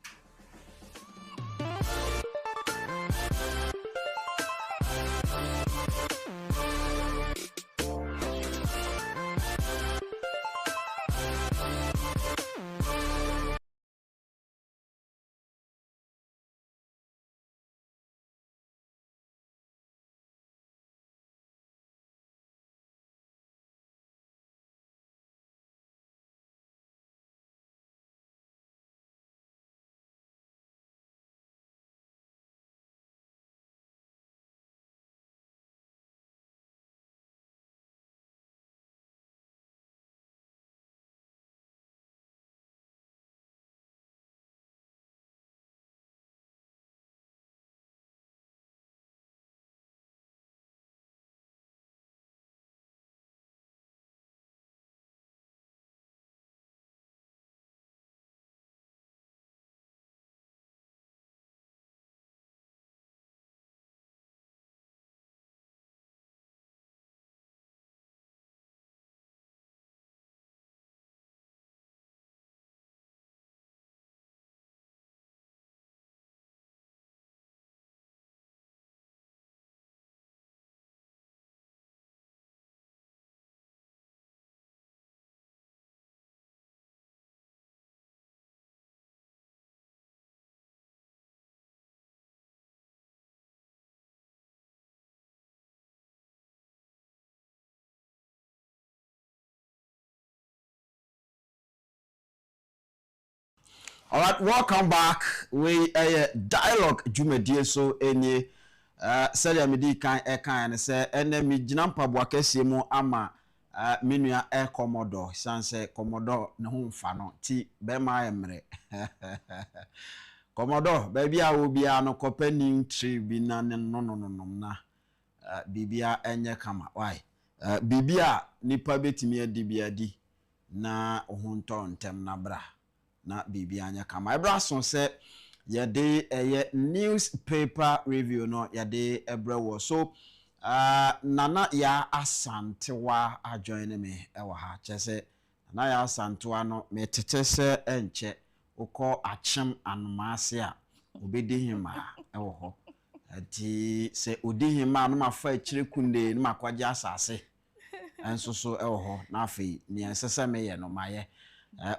All right, welcome back. We dialogue jumedie so enye sɛdeɛ medi kan ɛkan ne sɛ ɛnɛ me gyina mpaboa kɛseɛ mu ama menua ɛkɔmɔdɔ sanse kɔmɔdɔ ne ho mfa no ti bɛma ɛmre kɔmɔdɔ baabi a wo bia no kɔpɛ new tree bi na ne no na bibia ɛnyɛ kama why bibia nipa betimi adi bi adi na ho ntɔ ntem na bra na bibia anya kama ebra so se yade newspaper review no yade ebrewo so nana ya asantewa ajoin me ewa ha chese nana ya asantewa no metete se enche ukọ achem anumase a obedi hima ewo ho ati se odi hima no mafa akire kunde no makwaje asase enso so ewo ho na afei ni ensese me ye no maye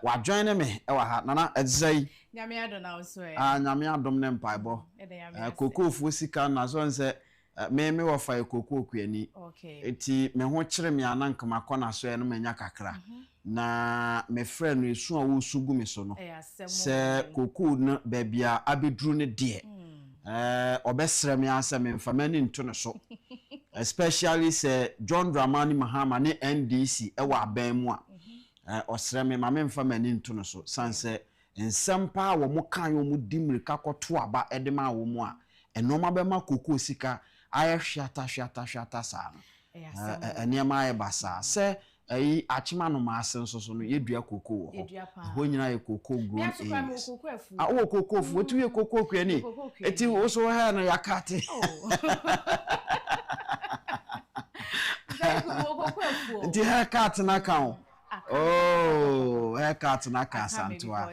wa join me ewa ha nana edzai nyame adom na so nyame adom ne mpaibo kokofu sika na so nse me wo fa kokoko kuani eti me ho kire me ananka makona so no manya kakra na me frɛ no esu a wo sugu me so no se kokoko no babia abedru ne de obesre me asa me mfama ni nto no so especially se John Dramani Mahama ne NDC ewa aban mu a osre me ma me mfama ni nto no so sanse nsempa wo mo kan wo mo dimrika kwoto aba edema wo mo a enoma be ma kokoko sika aye hwata sa no eniema aye basa se ayi achima no ma asen so no yedua kokoko wo ho nyina ye kokoko grown wo kokoko fu otu ye kokoko kwani eti wo so ha no yakate enti ha kat na kan oh ha kat na kan santoa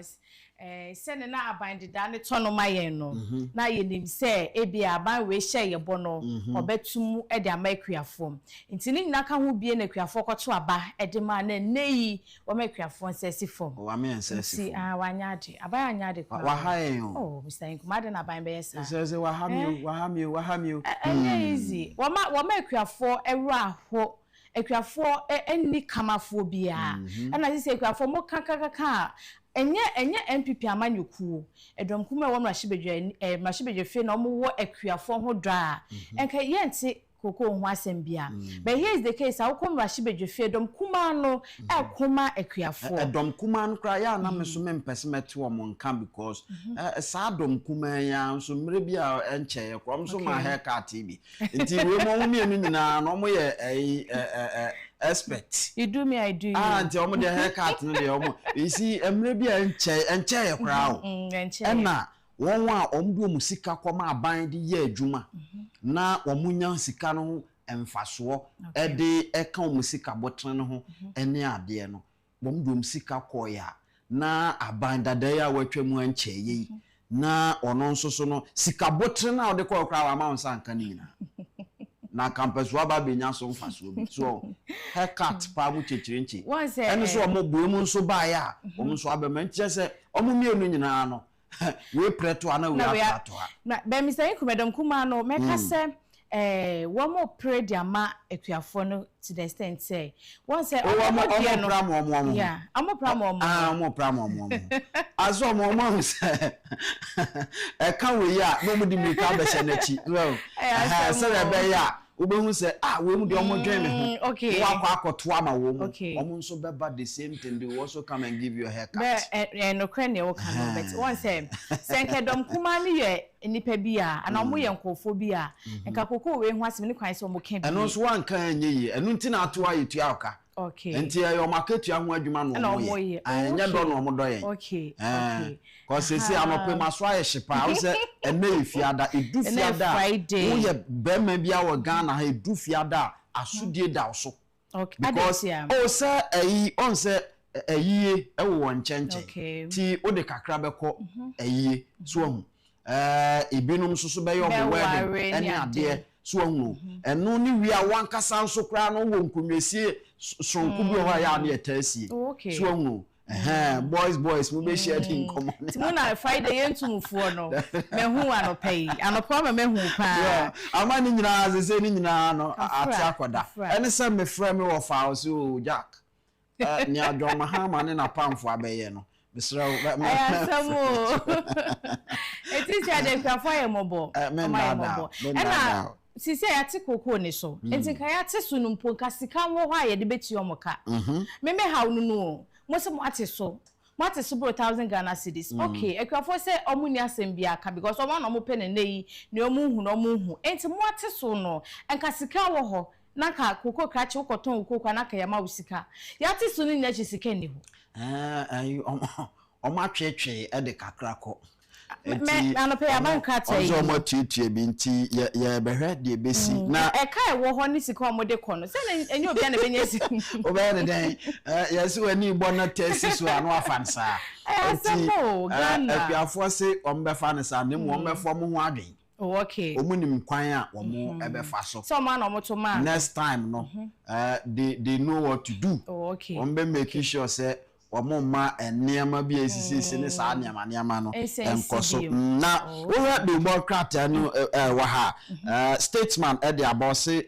send na aban de da ne tono mayen no na ye nim se ebi aban we hye ye bo no obetum e de amakuafom nti ni nyina ka ho bie na kuafo kwoto aba e de ma na neyi wo makuafo nsesi fom o wa me nsesi fom ah wanyade aban anyade kwa wa hayen oh Mr. Nkumade na aban be yesa se wa hamio easy wo makuafo ewu aho akuafo enni kamafo bia na se akuafo mo kakakaka enye MPP amanyokuo edom kuma wo mrashibedwe fe na omo wo akuafo ho dra enka yenti koko ho asem bia but here is the case how come mrashibedwe fe edom kuma no ekoma akuafo edom kuma no kra ya na meso mempese mete wo monka because sa dom kuma ya so mre bia enche ye krom so ma haircut bi nti we mo mienu nyina no mo ye expect you do me I do you nti omo de haircut no de omo you see emre bia enche ye kra o na won wa omdo musika kwama aban de ye adwuma na omunya sika no emfaso e de eka omusika botre no ho ene ade no omdo musika koya na aban dada ya watwam anche yi na ono nso so no sika botre na ode kwa kra wa ma onsa nka ni na na campus wa ba benya so mfaso bi so haircut pa mu chechirenchi ene so omo buemu nso ba ya omo nso abema nche se omo mienu nyina no we preto ana we apato na be Mr. Nkumedom kuma no meka se wo mo pray dia ma akuafo no to the extent say one say omo yeah omo pramo azo omo se e kan we ya no mu di mi ka be se na chi well se be ya obehu se we mu de omo dwen me ho okay wa kwa akoto ama wo mu omo nso beba the same thing they also come and give you a haircut no crane wo kan but one say senkedom kuma ni ye nipa bia ana omo ye nkofo bia nka koko we hu asem ni kwan se omo kan bi eno nso wan kan nye yi eno nti na ato ayetu aka okay enti ayo maketu ahụ adwuma no omo ye anya do no omo do ye okay ko sesi anope maso aye hyepa wo se ene efiada edu fiada wo ye bema bia wo Ghana ha edu fiada asudie da so okay because o se ayi on se ayiye ewo won chenche ti o de kakra beko ayiye so hu ebinum soso be yo bo wedding ene ade so hu eno ni wi a wankasa nso kra no wo nkunwesie sonku bi ho ya na etasie so hu boys we be sharing common timuna Friday yentumfuo no mehu anopai anopa me mehu pa ama ni nyina azese ni nyina no ati akoda ene se me frɛ me wo fa so Jack ni adwo mahama ne na pamfo abeye no bisra ayasamo etisi ade kwafo yemobo memobo ena sisi ayate koko ni so enti kan yate sunu mpo kasika wo ho aye de beti omoka meme hawo no mo se mo ate so bro 1000 Ghana cedis okay ekwafo se omuni asem bia ka because omo no mo pe ne nei ne omu hu enti mo ate so no enka sika wo ho na ka koko krache ukoton koko na ka yama usika yate so ni nyachi sika ni ho ayi omo atwetwe e de kakrako me anope abanka tai ozo mo tietie bi nti ye behwe de besi na e kai wo ho ni sika omo de kono se enye obi na benya sika obe ne den yes wani bo na tesi so anu afansa asemo Ghana apiafo se ombefa ne sa ne mu ombefo mo ho adwen okay omunim kwan a omo ebefa so so man omo to man next time no they know what to do okay ombe make sure say omo ma enema bi esisi ne sa niama no enkoso na wo the democrat no wa ha statesman e dey about say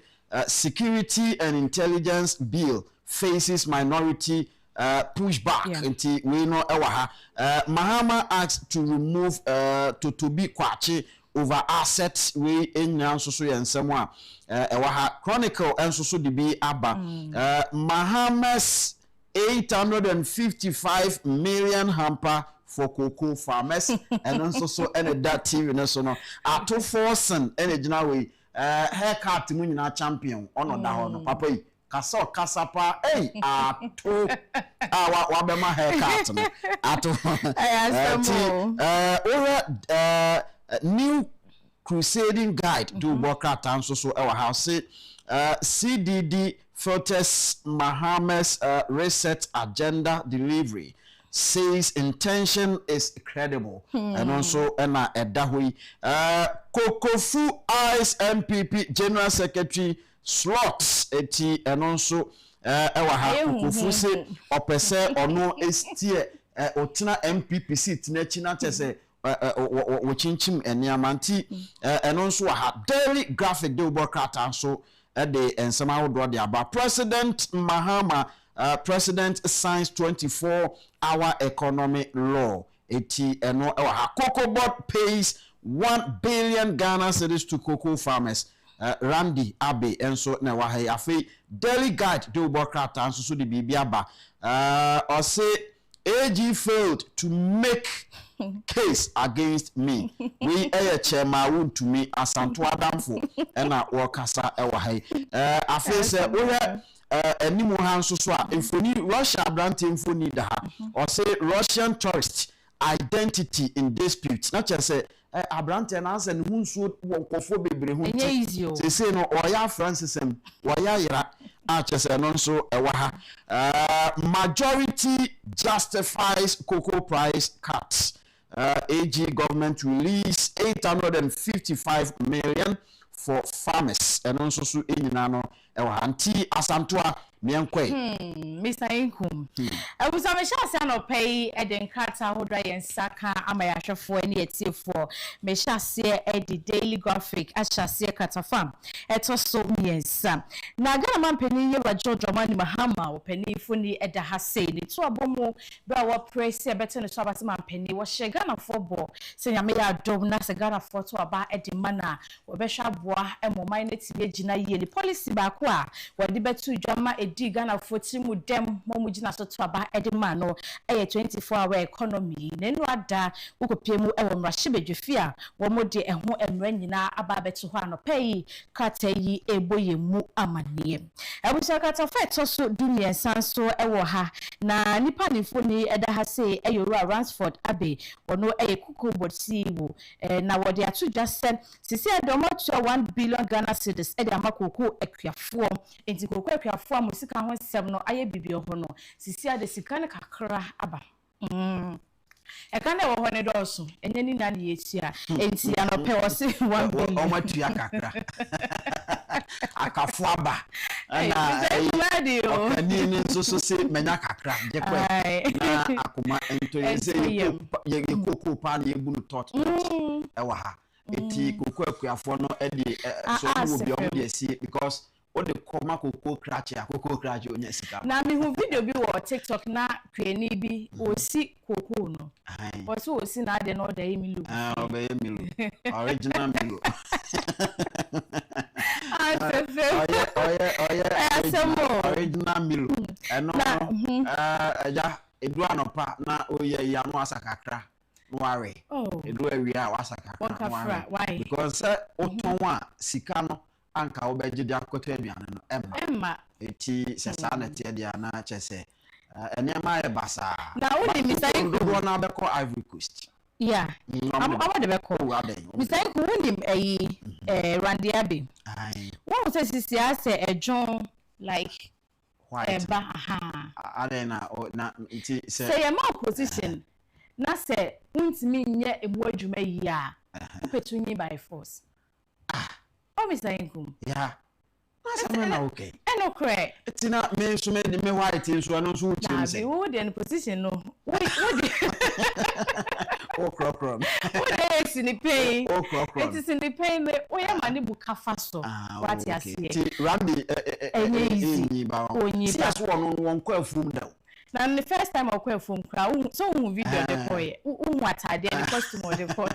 security and intelligence bill faces minority pushback nti we no e wa ha Mahama asked to remove to be kwache over assets we enya nso so yensem a e wa ha chronicle enso so de bi aba Mahama's 855 million hamper for cocoa farmers and also so and that TV no so no ato forcing gina we haircut mu nyina champion ono da ho no papa yi kasapa ato wa be ma haircut no ato new crusading guide to Bokra Town so our house CDD filters Mahama's reset agenda delivery. says intention is credible. And also ena edahoi Kokofu Ice MPP General Secretary slots eti and also ewa ha Kokofu say opese ono estie otena MPP seat na china chese wo chinchim eniamanti and also ha daily graphic de ubokrata so de ensema wodo de aba President Mahama President signs 24-hour economic law. Eti eno ewa ha cocoa board pays 1 billion Ghana cedis to cocoa farmers. Randy Abe enso na wa ha afi daily guide de ubokrata anso so de bibia ba. Or say AG failed to make case against me. We chairman would to me asanto adamfo ena wakasa ewa ha. Afi say we enimu hanso so a infoni Russia brand infoni da ha. Or say Russian tourist identity in dispute. Not just say abrante na ansa ne hunso wonkofo bebre hu ti say no oya Francisem oya yira a chese no so ewa ha majority justifies cocoa price cuts. AG government release 855 million for farmers and also so enyina no ewa anti asantoa mienkwai Mr. Inkum I was a sha no pay eden kata hodra yen saka amayahwefo ani etiefo me sha se edi daily graphic asha se kata farm eto so miensa na Ghana man pani ye George Mani Mahama wo pani funi eda ha sei ni to abomu bra wo press e bete no so abase man pani wo hye Ghana football se nyame ya dom na se Ghana for to aba edi mana wo be hwa boa emoman na tie gina ye ni policy ba ko a wo de betu dwama edi Ghana for timu dem mo gina so to aba edi ma no 24-hour economy nenu ada ukopemu ewo mrahye a wo mo de eho emra nyina aba betu ho anopai kata yi eboye mu amanie ebusa kata fa to so dunia sanso ewo ha na nipa nifoni eda ha sei eyoro Ransford Abe wono kuku bodsi wo na wo de atu dwasem sisi adomo 1 billion Ghana cedis ede amakoko akuafo enti koko akuafo amusika ho sem no aye bibie ho no sisi ade sika ne kakra aba ekane wo ho ne doso enye ni na ne yetia enti anope wo se 1 billion o matua kakra akafo aba na ani ni nso so se menya kakra je kwa na akoma ento ye koko pa na ebu no tot ewa ha eti koko akuafo no edi so wo bi o de sie because o de koma koko krachi onya sika na mi hu video bi wo TikTok na kwani bi osi koko no o si na de no da emilu obe emilu original milu original milu eno ja edu anopa na oye ya no asakakra no ware edu awia wasakakra no ware because otonwa sika no anka obegide akoto aduane no emma eti sesa na tie dia na chese enema e basa na wodi misai do na beko Ivory Coast I'm de beko misai ku woni Randy Abe what say sisi ase ejon like eba arena na iti say your position na say untimi nye ebu adwuma yi a upetunyi by force Mr. Inkum. Yeah. That's not okay. No cray. It's not me so many me white in so no so change. We would in position no. What Oh crop. What is in the pain? Oh crop. It is in the pain me o ya mani buka faso. What you see. Randy easy. See as one kwa fum down. Na the first time I kwa fum kra so who video the boy. Who atade the costume the boy.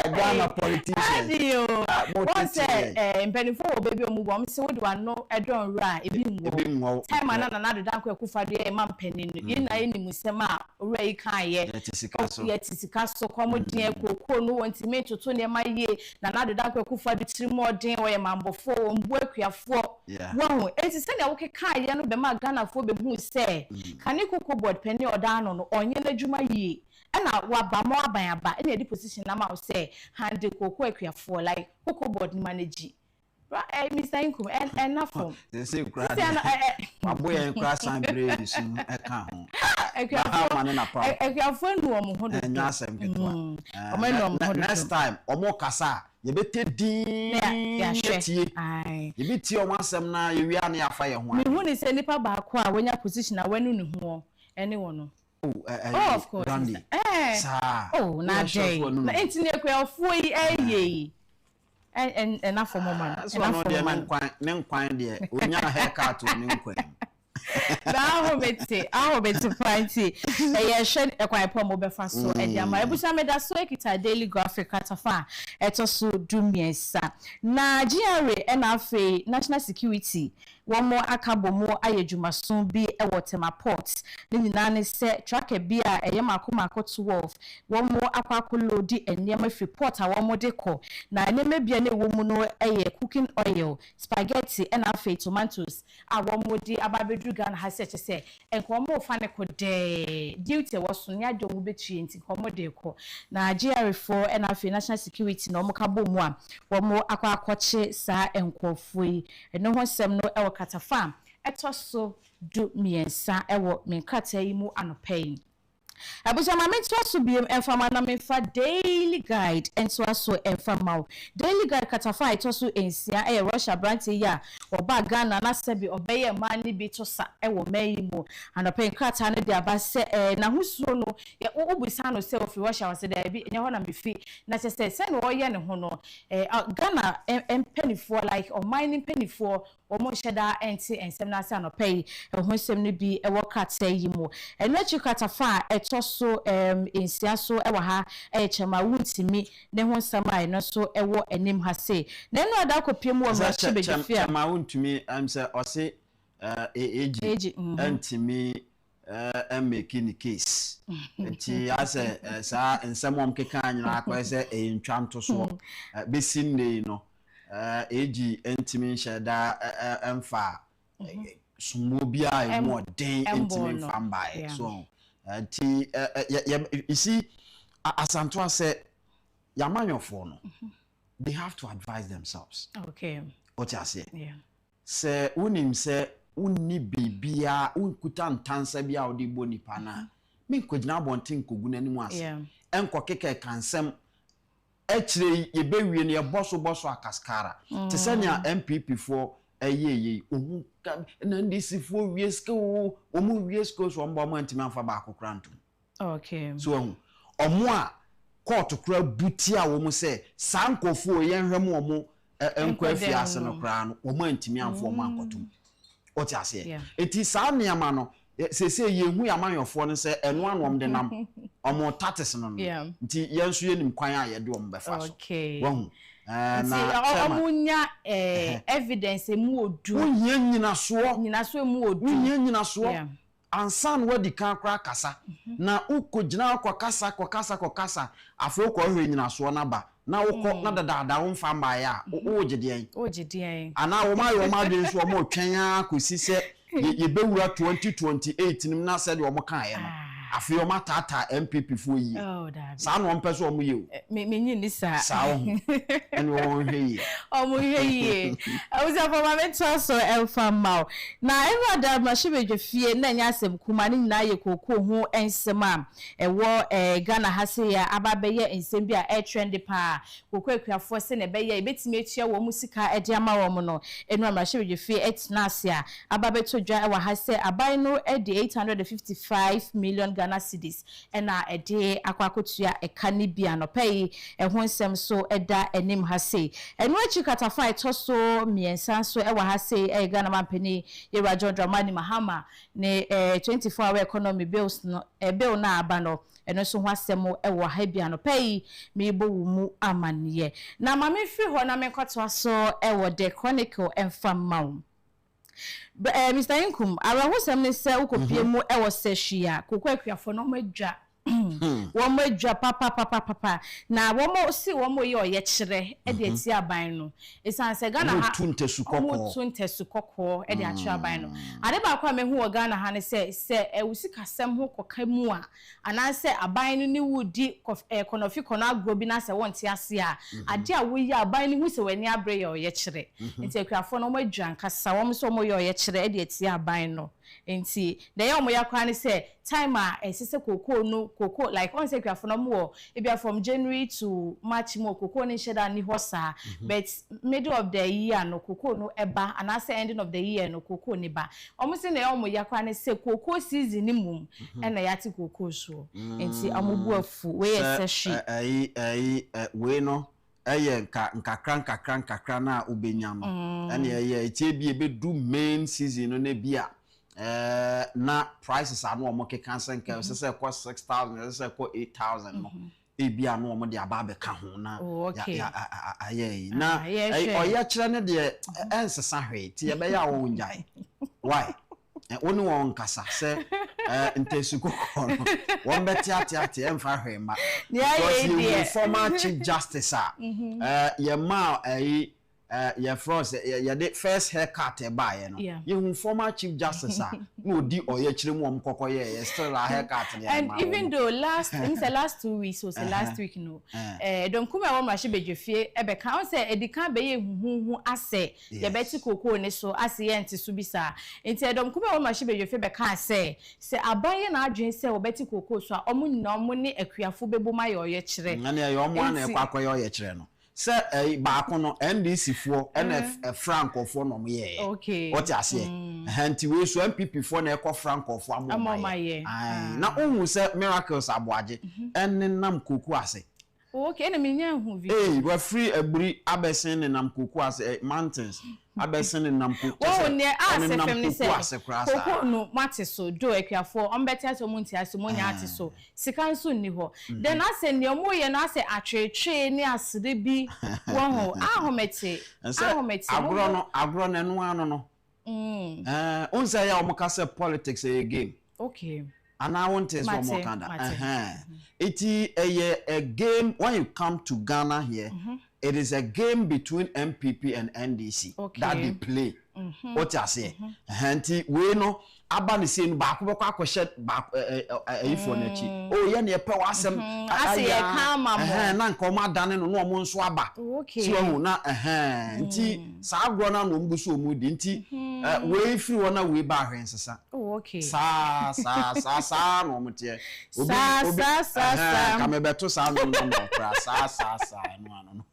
Ghana politicians. What say mpenifo baby omugo mse wodi wano edon ra ebi nwo. Time ana na do dan kwa kufade e ma mpanin no. Yin na yeni musem a ora yi kan ye. Yetisika so komo den kokko no wonti me toto ne ma ye na do dan kwa kufade tirimo den wo ye mambofo mbu akuafo. Wo enti se na wo kekan ye no be ma Ghana fo be hu se kane kokko board pani odan no onye na dwuma ye. Na waba mo aban aba na edi position na ma say hand koko akuafo like koko board manage Mr. Inkum enough from they say cry my boy and crash and brave soon I can't next time omo kasa ye bete din ye beti o masem na ye wi ana afa ye ho me hu ni se nipa ba ko a wonya position a wanu ne ho anyone no oh of course oh na day na entine kwafo yi enough for moment enough for moment nkwan de onya haircut o ne nkwan I hope it's plenty. I shared a quite poor befa so and yama. Ebusa me da so ekita daily graphic katafa. Eto so do me sa. Na GRA NFA national security. One more akabo mo ayedwuma so bi e wotema port. Ne nyina ne se tracker bi a eyema akoma 12. One more akwako load and nyama free port a one more deco. Na enema bia ne wo mu no eye cooking oil, spaghetti NFA tomatoes. A one more di ababedu Ghana has said to say, and Como Fanico de duty was Sonia Joe Betty and Comodeco. Now, GR4 and our national security no Mocabo one, one more aqua coche, sa and quofui, and no one sem no el catafam. At so do me and sa ewo me cataimu and pain. Abuja mamentu aso biem enfama na mefa daily guide enso aso enfama daily guide katafa itoso ensia Russia branche ya oba Ghana na sebi obeye mani bi tosa ewo mayimo anope nkrata ne de abase na husuo no ye obusa no se ofi Russia wase da bi enye ho na mefi na se no oye ne ho no Ghana empenifo like o mining penifo omo sheda enti ensem na se anope ho sem ne bi ewo kata yimo enwachi katafa so insia so ewa ha chema wuntimi ne ho nsama no so ewo enim ha se na no ada kopiem wo ma chebejefia chema wuntimi am say o say age antimi making case enti ase sa nsamo mkeka anyina akwa se entwanto so besinne no age antimi sheda emfa sumo bia e mo den antimi fambae so you see, Asantua said, Yamanyofo no, they have to advise themselves. Okay. What I say? Yeah. Say, unim say, uni bibia, unkutan tansa bia odi boni pana. Me kujina bontin kugune ni mwase. Yeah. Enko keke kansem, actually, ye be we ni a bosso akaskara. Tisenya MPP for ye omu na ndisi fo wiesko omu wiesko so mbo ma ntimi afa ba akokranto. Okay. So omu a court kura buti a wo mu se sankofo yenhwem omu enkwa afiase no kra no omu ntimi amfo omu ankoto. Oti ase. Eti sa niama no se yehu yamanyofo no se eno anom de nam omu tatis no no. Nti yenso yenim kwan a ye de omu befa so. Okay. Wahu na omunya evidence emu odu nyina so emu odu nyina so ansan wadi kan kra kasa na ukogina akokasa afi ukọ nyina so na ba na ukọ na dada wo mfa mba ya ogedien ana wo ma de so mo twen akosi se ye bewura 2028 nim na said wo mo kan ye no afi o matata MPP fo yi sa no mpese o mo yi me nyi ni sa o eni o hwe yi awuza for ma so elfa maw na ewa da ma shebedwe fie na nya asem kuma ni na ye kokko ho ensem a ewo Ghana hase ya ababe ye ensem bi a trend pa kokko akuafo se ne be ye betime etua wo musika ede ama wo mo no enu ma shebedwe fie etna ase a ababe to dwa ewa hase aban no ede 855 million Ghana cedis ena ede akwakotua ekani bia no pay ho nsem so eda enim hase enu achi katafa itoso miensa so ewa hase Ghana mampani Yera John Dramani Mahama ne 24-hour economy bills no bill na aba no eno so ho asemo ewa ha bia no pay me bo mu amaniye na mame fi ho na me kwatwa so ewo the chronicle enfam Mr. Inkum, ara ho sem ne se ukopie mu ewo sehia kokwa akuafo no madwa Womo adwa papa na womo si womo ye oye kire e de ati aban no esan se Ghana ha tuntesu kokko e de ati aban no ade ba kwa me hu o Ghana ha ne se ewusi kasem ho koka mu a ana se aban no ni wudi konofi kono agro bi na se wonte ase a ade a wo yi aban no hu se wani abre ye oye kire nti akuafo no mo adwa nkasa womo so mo ye oye kire e de ati aban no nti da ya omo yakwa ne say time a esese koko like on say kwafo no mo e bia from January to March mo koko ne sheda ni hosa but middle of the year no koko no eba and as ending of the year no koko ne ba omo say na ya omo yakwa ne say koko season ni mum e na yati koko so nti amobu afu we yeseshi we no eye nkakra na obenyam ene eye etie bi ebedu main season no na bia na prices are no more cancel nke say cost 6,000 say cost 8,000 no e bia no mo de aba be ka ho na ya aye na oya kire ne de ensesa hwe ti e be ya wo njai why oni won kasa say ntesu kokko no won be tiati emfa hwe ma because former chief justice ye ma your frost your first haircut e buy no you former chief justice no di oye kire mu omkoko ye still a haircut and even though last 2 weeks was last week no don kuma wo mashi bedwefie e be kan say edikan be ye huhu ase ye beti koko ne so ase ye nti so bisa nti don kuma wo mashi bedwefie be kan say abaye na adwen say wo beti koko so omu nyina omu ne akuafo bebo ma ye oye kire na ye omu ana e kwakọ ye oye kire no se baako no NDC fo na Franco fo no mo ye okay what you say hanti we so MPP fo na ekọ Franco fo amoma ye na ohun se miracles aboaje nam koku ase okay na menya hu vi we free agburi abesen nam koku ase mountains abesen nam koku oh ne ase fem se koku no mate so do akuafo ombeti ase mo nti ase mo nya ate so sika nso ni ho then ase ne omo ye no ase atwetwe ni asede bi wo ho ahomete agro no enu ano no onza ya omukase politics a game okay and I want to say more kind it a game when you come to Ghana here it is a game between MPP and NDC that they play what you say hanti we no aba ne say no ba ko akoshe ba ifo na chi oh ye na ye pe wasem ase ye kan ma mo na nko ma dane no no mo nso aba ti wo na nti sa agro na no mbuso omu di nti we free wona we ba hwen sesa okay sa no mtie obi ka me beto sa no no pra sa no ano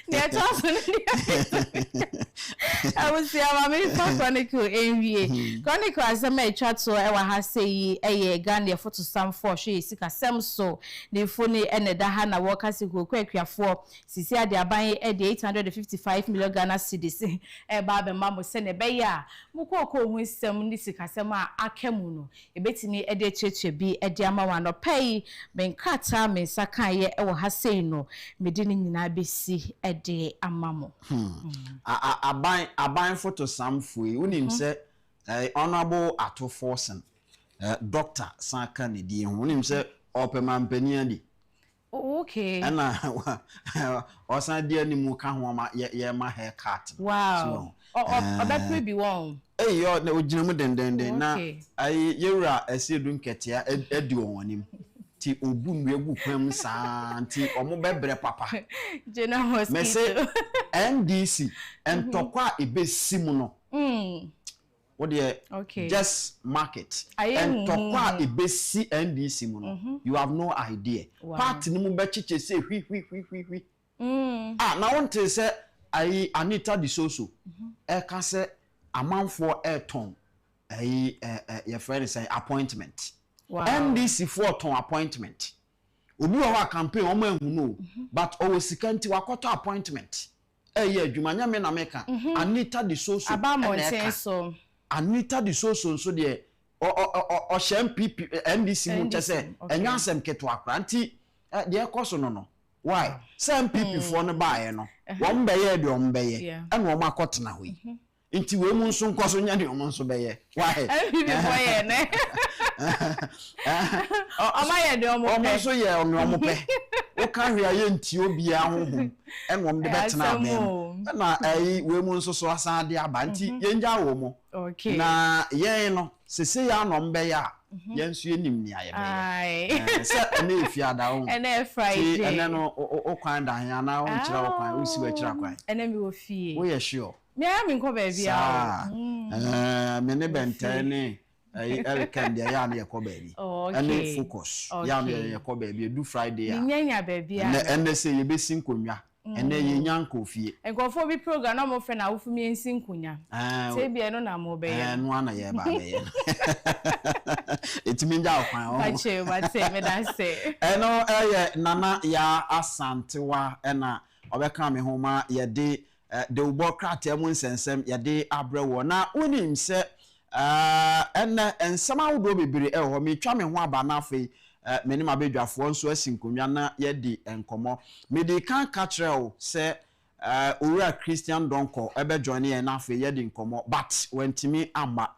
ne ato I was say I'm a chronicle envy chronicle asema etwa to e wa ha sei eye Ghana photo sam for hwe sika sem so ne foni ene da ha na wo ka se koku akuafo sisi ade aban e de 855 million Ghana cedis e ba be mamo se ne be ya mu kokko hu sem ni sika sem a akemu no e betimi e de twetwe bi e de ama wa no pay ben kata men saka ye e wo ha sei no medi ni nyina besi e de amamo aban photo sam fui unim se honorable Ato Forsen doctor Saka ne die ho unim se opema mpania di okay ana osan die ni mu ka ho ma ye ma haircut wow obepre bi won yo na ogina mu dendenden na yewura asiedu nketia edi wonim ti obu nwegu kwam saa nti omo bebre papa jena hospital mese NDC entokwa ebesimu no what the just market entokwa ebesi NDC mu no you have no idea party ni mu be chiche say hwi na want to say Anita the soso ka say amanfo ton your friend say appointment NDC for ton appointment obi wa campaign o ma hu no but o sika nti wakoto appointment adwuma nya me na meka Anita the soso so Anita the soso so de o shem PP NDC mu chese enya asem keto akra nti de ekoso no why some people for no buy no won be ye de on be ye and wo makotena ho nti we mu nso nkoso nya de on nso be ye why people for ye ne Ama ye de omo Omo so ye omo pe. O kan hwe aye nti obi a ho ho. Enwom de betena abem. Na we mu nso so asan de aba nti yenja wo mo. Okay. Na yen no sese ya no mbe ya. Yen so enim ni aye be. Se ene efiada ho. Ene Friday. Ti ene no o kwan da han na o nchira o kwan o si wa chira kwan. Ene mi wo fie. Wo ye sure. Me am nko ba bia. Me ne bentene elken dia ya na ye ko baby. Ene focus. Ya na ye ko baby do Friday ya. Nyanya baby ya. Ene se ye besi nkonwa. Ene ye nyanko fie. Enkofo bi program na mo fe na wofu mi ensi nkonya. Se bia no na mo be ye. No ana ye ba be ye. Etimi nja okwan o. Ba che me dan se. Eno nana ya asantewa ena obeka me homa ye de de ubo krate mu nsensem ye de abrewo na unim se ena ensama wodo bebere ho me twa me ho aba na afei meni mabedwafo nso asinkonwa na ye di enkomo me di kan katre o se owura Christian Donko ebe join ye na afei ye di enkomo but wentimi amba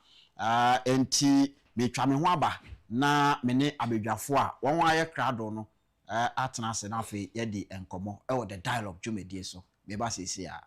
enti me twa me ho aba na meni abedwafo a won wa ye krado no atena se na afei ye di enkomo e the dialogue jumedie so me ba sesi a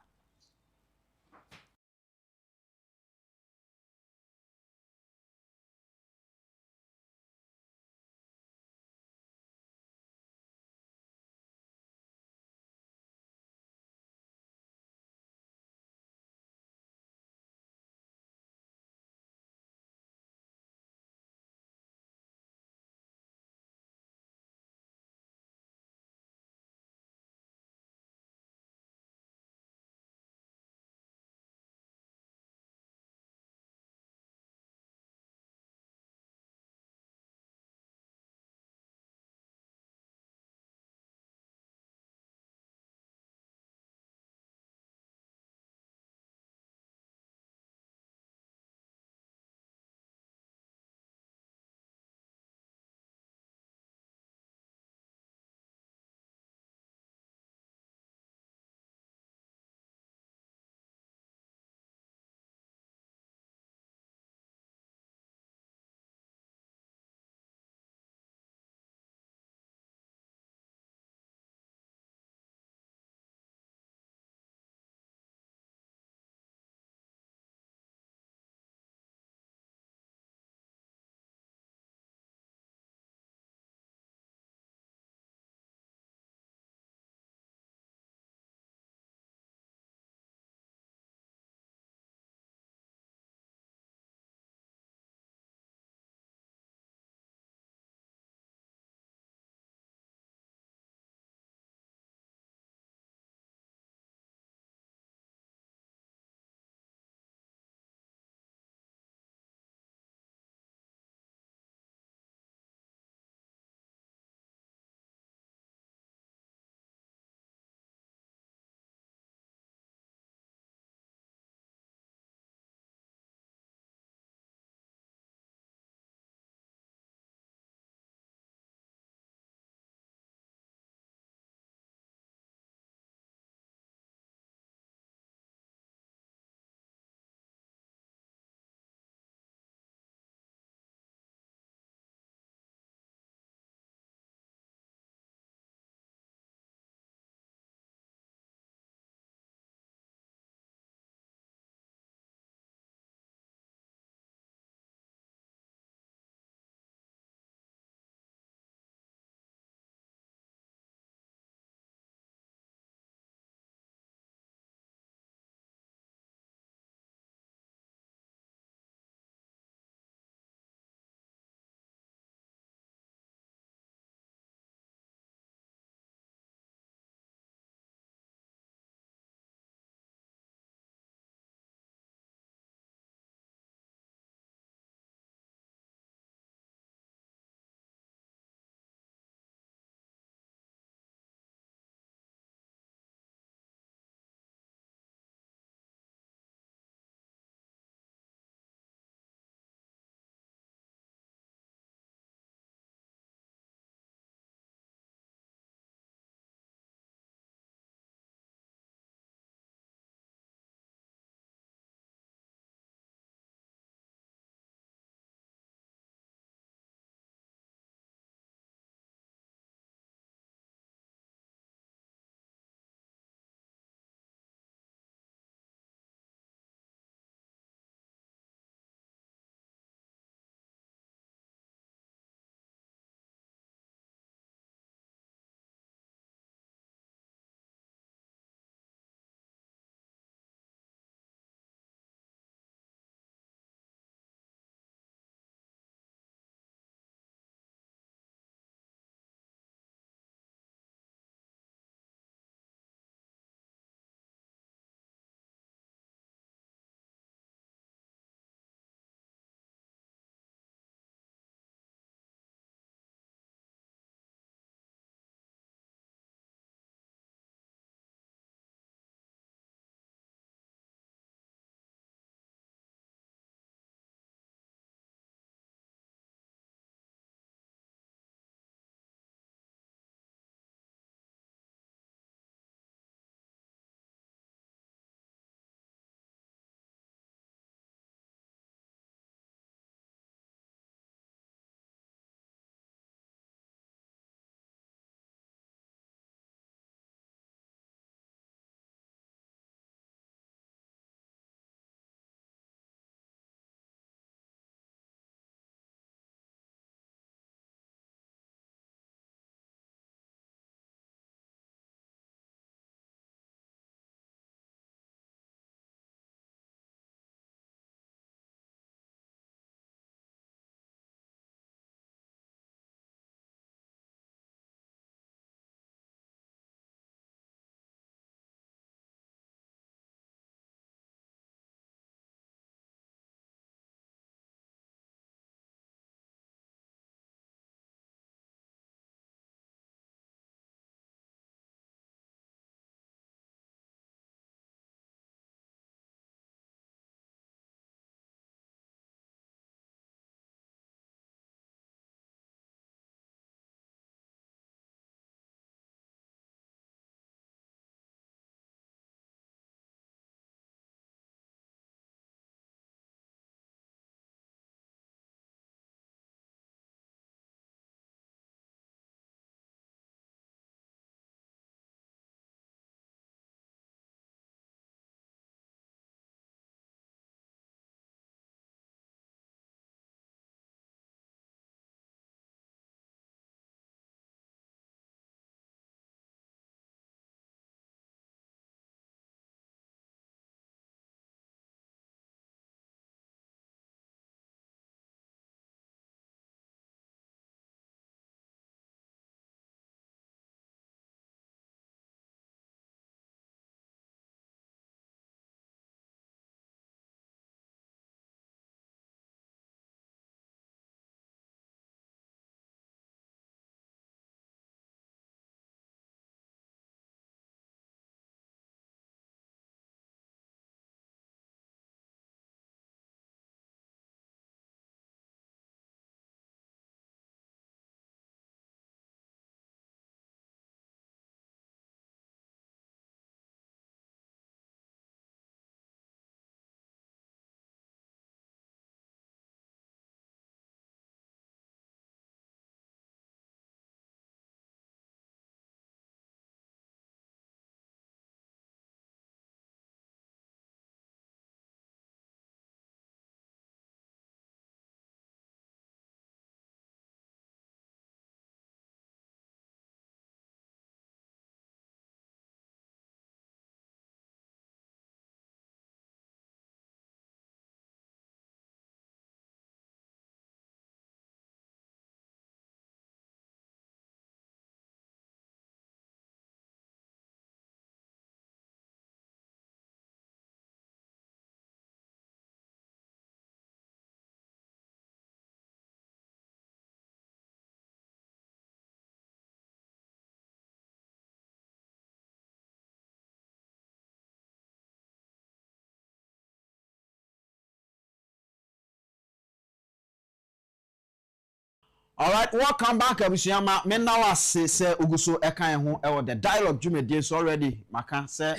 All right, welcome back, Abusuyama. Me now say Uguso Ekan ho the dialogue Jumedi is already. Maka say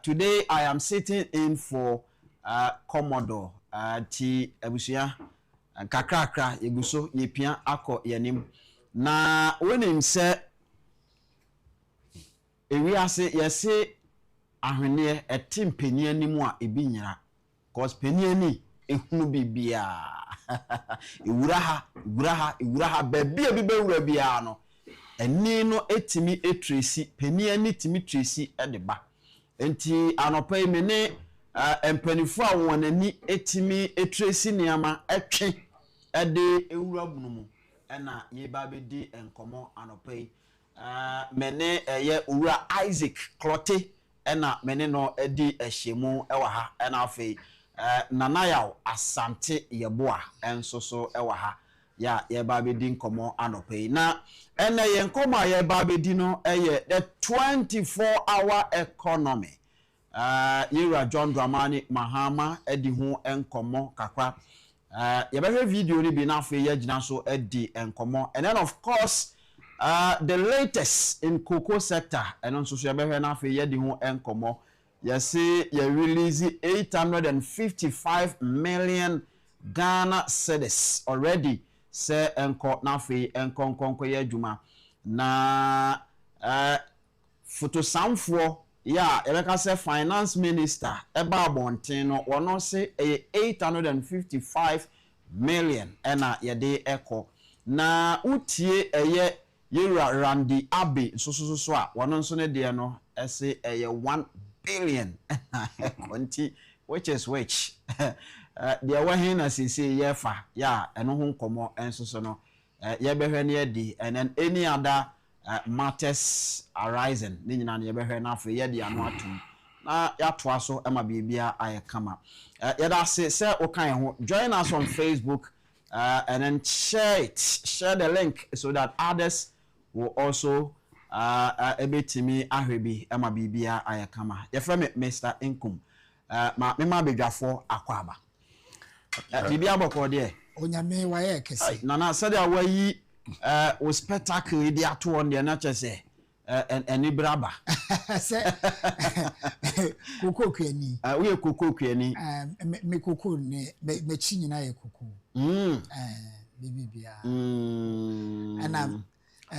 today I am sitting in for Commodore T Abusuya kakrakra Uguso yepia akọ yanim. Na when him say ewiase yesi ahwene etim peni animu a ebi nyira. Cause peni ani ehunu bibia. Iwuraha baby ebi bewura bia no eni no etimi etresi peni ani timi tresi edeba enti anopa imene empanifo a wonani etimi etresi niama etwe ede ewura bunumu ena yeba bedi enkomo anopa mene eye owura Isaac Clotte ena mene no edi ehyemu ewa ha ena afei nanayaw asante yeboa enso ewa ha ya yeba bedi nkomo anope na ene ye nkomo a yeba bedi no eye the 24-hour economy yira John Dramani Mahama edi ho enkomo kakra yebehwe video ni bi na afi ye gina so edi enkomo and then of course the latest in cocoa sector and also yebehwe na afi ye di ho enkomo. You see, you release 855 million Ghana cedis already. Say enko na fe enko ye juma na photo samfo ya ebeka say finance minister eba bonten no wono say 855 million ena ye de eko na utie eye yera Randy Abbey so a wono nso ne de no ese eye 1 billion which is which there were hin as say yefa ya eno ho nkomo enso so no ye behwe ne di and then any other matters arising ni nyina ne ye behwe na afa ye di ano atum na ya toa so ema bibia ayekama ye da say okan ho join us on Facebook and then share the link so that others will also ebetimi ahwebi ema bibia ayekama ye frame Mr. Inkum ma mema bedwafo akwaba bibia boko de onyame waye kese nana said awayi o spectacle di ato on de na chese eni braba se koko kwani we koko kwani me koko ne me chi nyina ye koko bibia ana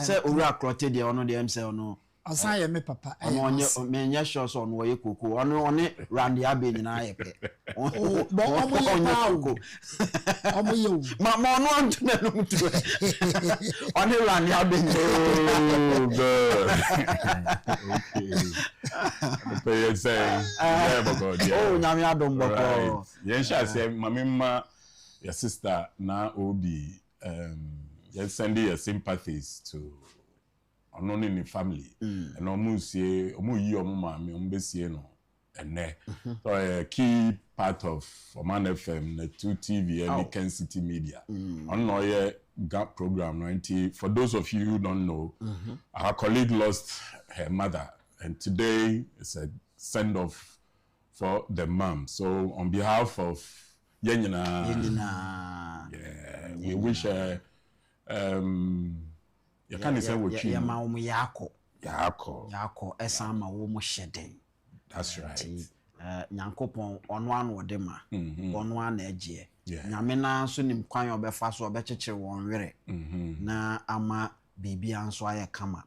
say owura Clotte de ono de emse ono osan ye me papa onye menye sure so ono ye koko ono Randy Abbey nyina ye pe bo omo ye koko omo ye ma ono antu na no mutu ono Randy Abbey good okay the player say yeah god yeah oh nyame adom boko yen sha say mamima your sister na obi just send your sympathies to only in the family and almost ye omo yi omo mami omo besie no ene so a key part of Oman FM the 2 TV and the Kencity Media on no ye gap program 90 for those of you who don't know our colleague lost her mother and today is a send off for the mom, so on behalf of Yenina yeah we wish her you can't say what you ma wo yako esama wo mo hyeden that's right nyankopon ono ano de ma ono ana agye nyame na so nim kwan obefa so obekekere won were na ama bibia nso aye kama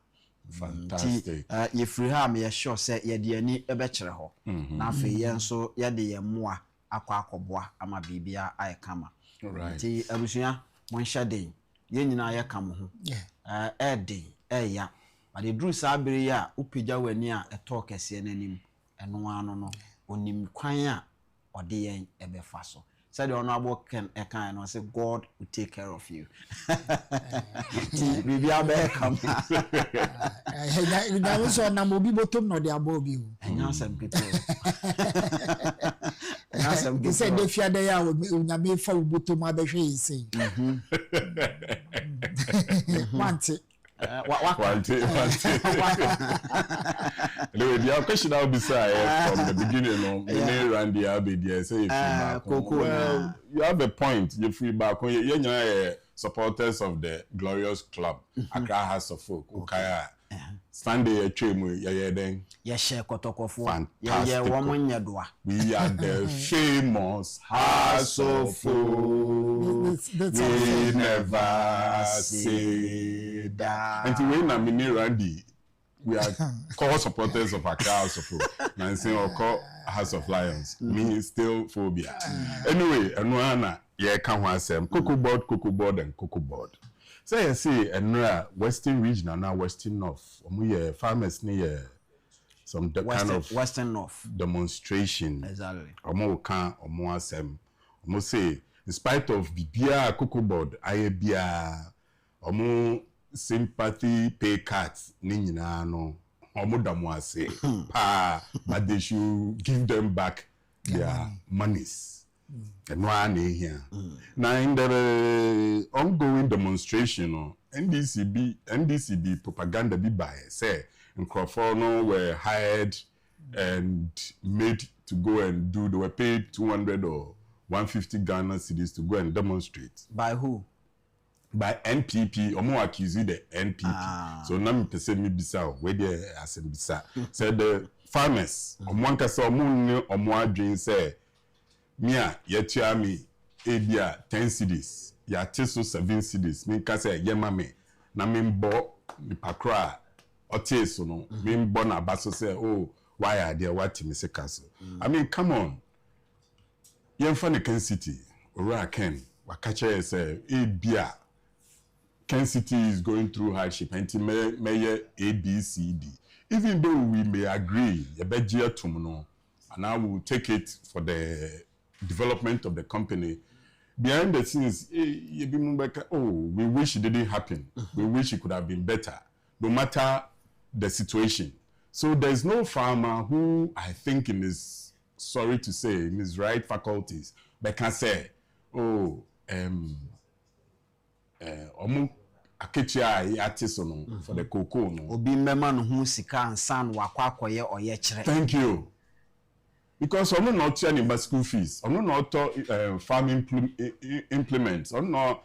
fantastic ye free ha me sure say ye de ani ebekere ho na afa ye nso ye de ye moa akwakoboa ama bibia aye kama right ti abusuya mo hyeden ye nyina ye kam ho edi eya ade dru sabere ya upija wani a eto kese nanim eno ano no onim kwan a ode yen ebefa so said ono abo ken ekan no say God will take care of you bibi abe kam na we so na mo bi botom no de abo bi o enya sam people they said they fear they are nyame fa botom abehwe yise want anyway, the question I'll be saying from the beginning, Randy Abbey, say if you you have a point. If you back on your supporters of the glorious club, Accra House of Folk, Ukaya. Sunday a chemu ya den. Ya share kotokofo. Fantastic. We are the famous House of Folk. We never say that. Until when I'm in Randy, we are core supporters of Accra House of Folk. And say or call House of Lions. Me still phobia. Anyway, Anuana, yeah, come on, Sam. Cocoa board, and cocoa board. So you see, Western region and now Western North. We farmers near some kind of Western North demonstration. Exactly. Say, in spite of Bibia cocoa board, Ayabia, sympathy pay cuts, Nina no, say, but they should give them back their monies. And one here. Now in the ongoing demonstration, NDCB propaganda be by say in Crawford were hired and made to go and do. They were paid 200 or 150 Ghana cedis to go and demonstrate. By who? By NPP. Or more accused the NPP. So now me person me bisa where they as bisa. Said the farmers. One kasa or more dream say. Mia yetiami ebia 10 cedis ya teso 7 cedis me ka say yema me na me mbo ni pakra oteso no me mbo na baso say oh why are there what me say kaso. I mean come on yemfa ne Kencity ora ken wakache say ebia Kencity is going through hardship and may ABCD even though we may agree yebejia tum no and I will take it for the development of the company. Behind the scenes, we wish it didn't happen. We wish it could have been better, no matter the situation. So there's no farmer who I think in his, sorry to say, in his right faculties, but can say, for the cocoa. Thank you. Because I'm not charging school fees. I'm not farm implements. I'm not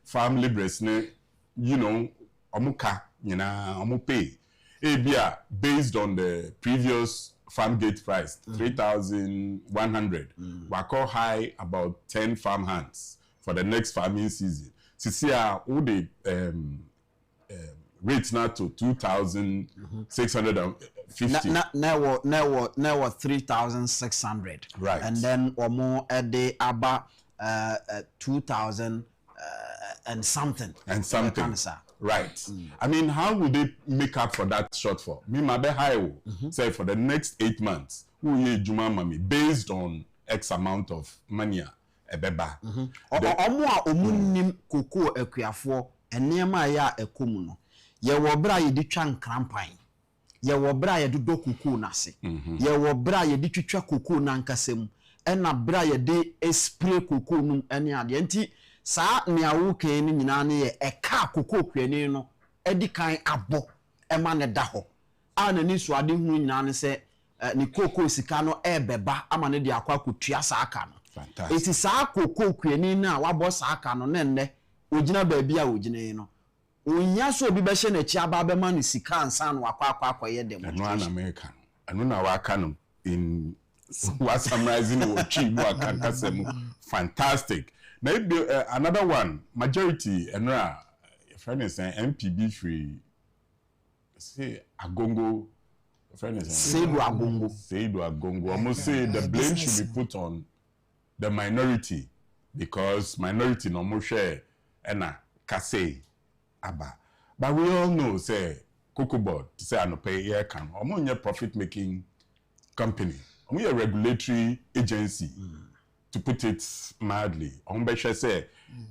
farm laborers. You know, I'm pay. Based on the previous farm gate price, 3,100. We call high about 10 farm hands for the next farming season. See, all the rates now to 2,650. Now 3,600. Right. And then or more a day about 2,000 and something. And something. Right. I mean, how would they make up for that shortfall? Me my be high say for the next 8 months, who ye juma mami based on X amount of money ebeba. Omo a omunim koko akuafo enema ya ekomu no. Ye wo bra ye di twa nkrampan. Ye wo bra ye dodo koko na se. Ye wo bra ye di twetwa koko na nkasem. Ena bra ye de spray koko num ene ade. Enti saa ne awoke ni nyina ne ye eka koko kwani no edi kan abo ema ne da ho. A na ni so ade hu nyina ne se ni koko sika no ebeba ama ne de akwa kotua saa aka no. Fantastic. Eti saa koko kwani na wabo saa aka no ne nne ogina baabi a ogina no. Onya so obi be hye na chi aba be ma no sika ansa no akwa ye dem. Eno na American. Eno na waka no in what summarizing what chi mu aka kasem. Fantastic. Now another one, majority eno friend is saying MPB free say Agongo friend is saying Seidu Agongo. Almost say the blame should be put on the minority because minority no more share ena kase aba. But we all know say cocoa board to say no pay air can omo profit making company. Omo a regulatory agency to put it mildly. Omo say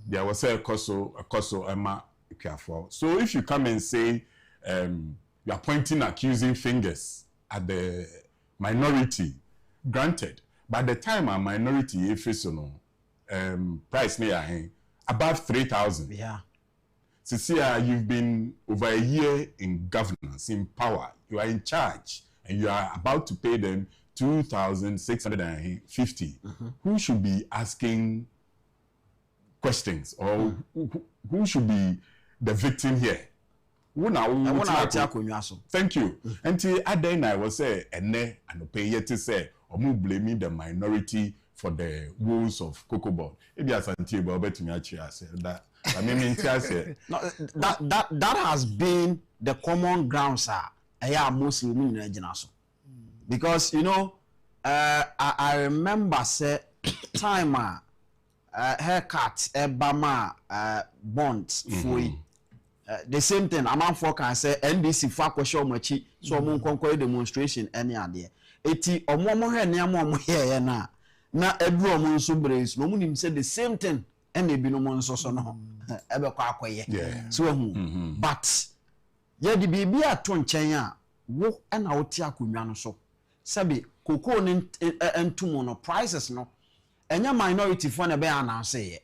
there was a koso ema careful. So if you come and say you are pointing accusing fingers at the minority, granted. By the time a minority if price near above 3,000. Yeah. Cecilia, you've been over a year in governance, in power. You are in charge, and you are about to pay them 2,650. Who should be asking questions or who should be the victim here. Thank you. Until then I was say ene and pay yet to say or blaming the minority for the woes of cocoa board. It be as until but me actually say that I mean that has been the common ground, sir. Mostly because you know I remember say time haircut Bama bonds for the same thing amount for can say NDC for question machi so mon conquer demonstration any idea eti omo he ne am here na edu omo nso brace no munim say the same thing and e bi no mo nso so no ebe kwa akoye so but ye di bibi ato nchen a wo na wo ti akonwa no so sabi koko ne entumo no prices no enya minority for na be announce ye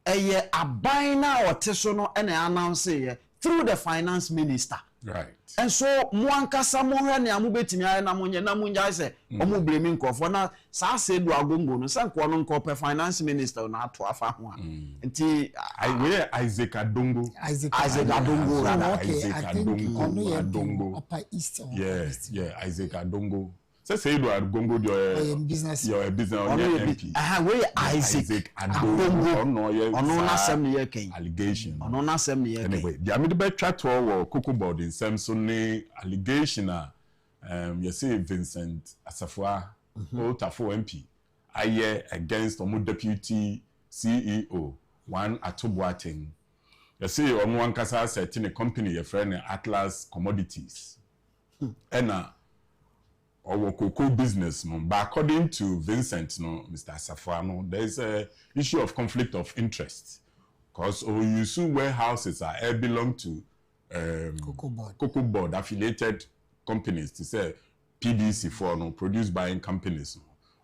eye abaina oteso no na announce ye through the finance minister, right? And so muankasa mo hwe ne amubetimi aye na munja say omo blaming ko for na sa se do agongo no sanko no nko pe finance minister na ato afa ho a nti Isaac Adongo Isaac Adongo Adongo upper east Isaac Adongo say do Adongo your business MP we Isaac Adongo ono na sem ne yake allegation ono na sem ne yake anyway the amid be twa to wo cocoa board in Samson ne allegation you say Vincent Asafua Otafo MP aye against omo deputy CEO one Atoboating you say omo wankasa setting a company your friend Atlas Commodities or cocoa business, but according to Vincent, Mr. Safano, there is a issue of conflict of interest because Oyusu warehouses belong to cocoa board affiliated companies to say PDC for produced buying companies.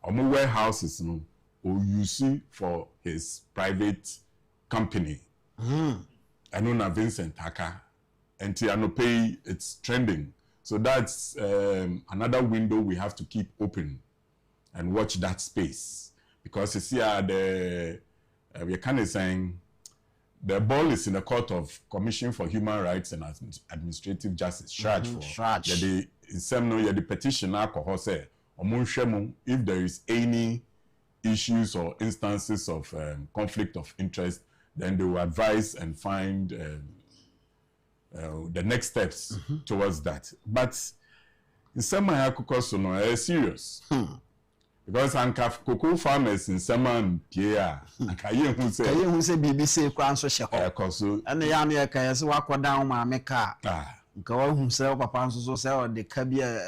Omo warehouses Oyusu for his private company. I know na Vincent Haka, and Tiano pay it's trending. So that's another window we have to keep open and watch that space. Because you see, we're kind of saying the ball is in the court of Commission for Human Rights and Administrative Justice, charge for. The petition alcohol say, if there is any issues or instances of conflict of interest, then they will advise and find the next steps towards that. But in some way, serious. Because Ankaf cocoa farmers in some Pierre, who say BBC Kwanso Shako, and the Yamia Kayas walk down my meka. Go himself upon so sell the cabia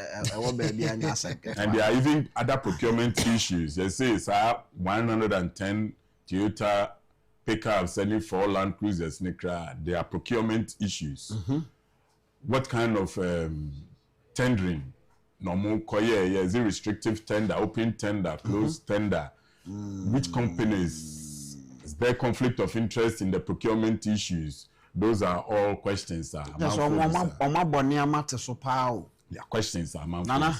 baby and there are even other procurement issues. They say it's 110 Toyota pickups selling 4 Land Cruisers. There are procurement issues. What kind of tendering? Normal is it restrictive tender, open tender, closed tender? Which companies? Is there conflict of interest in the procurement issues? Those are all questions. Yes, yeah, questions are Nana.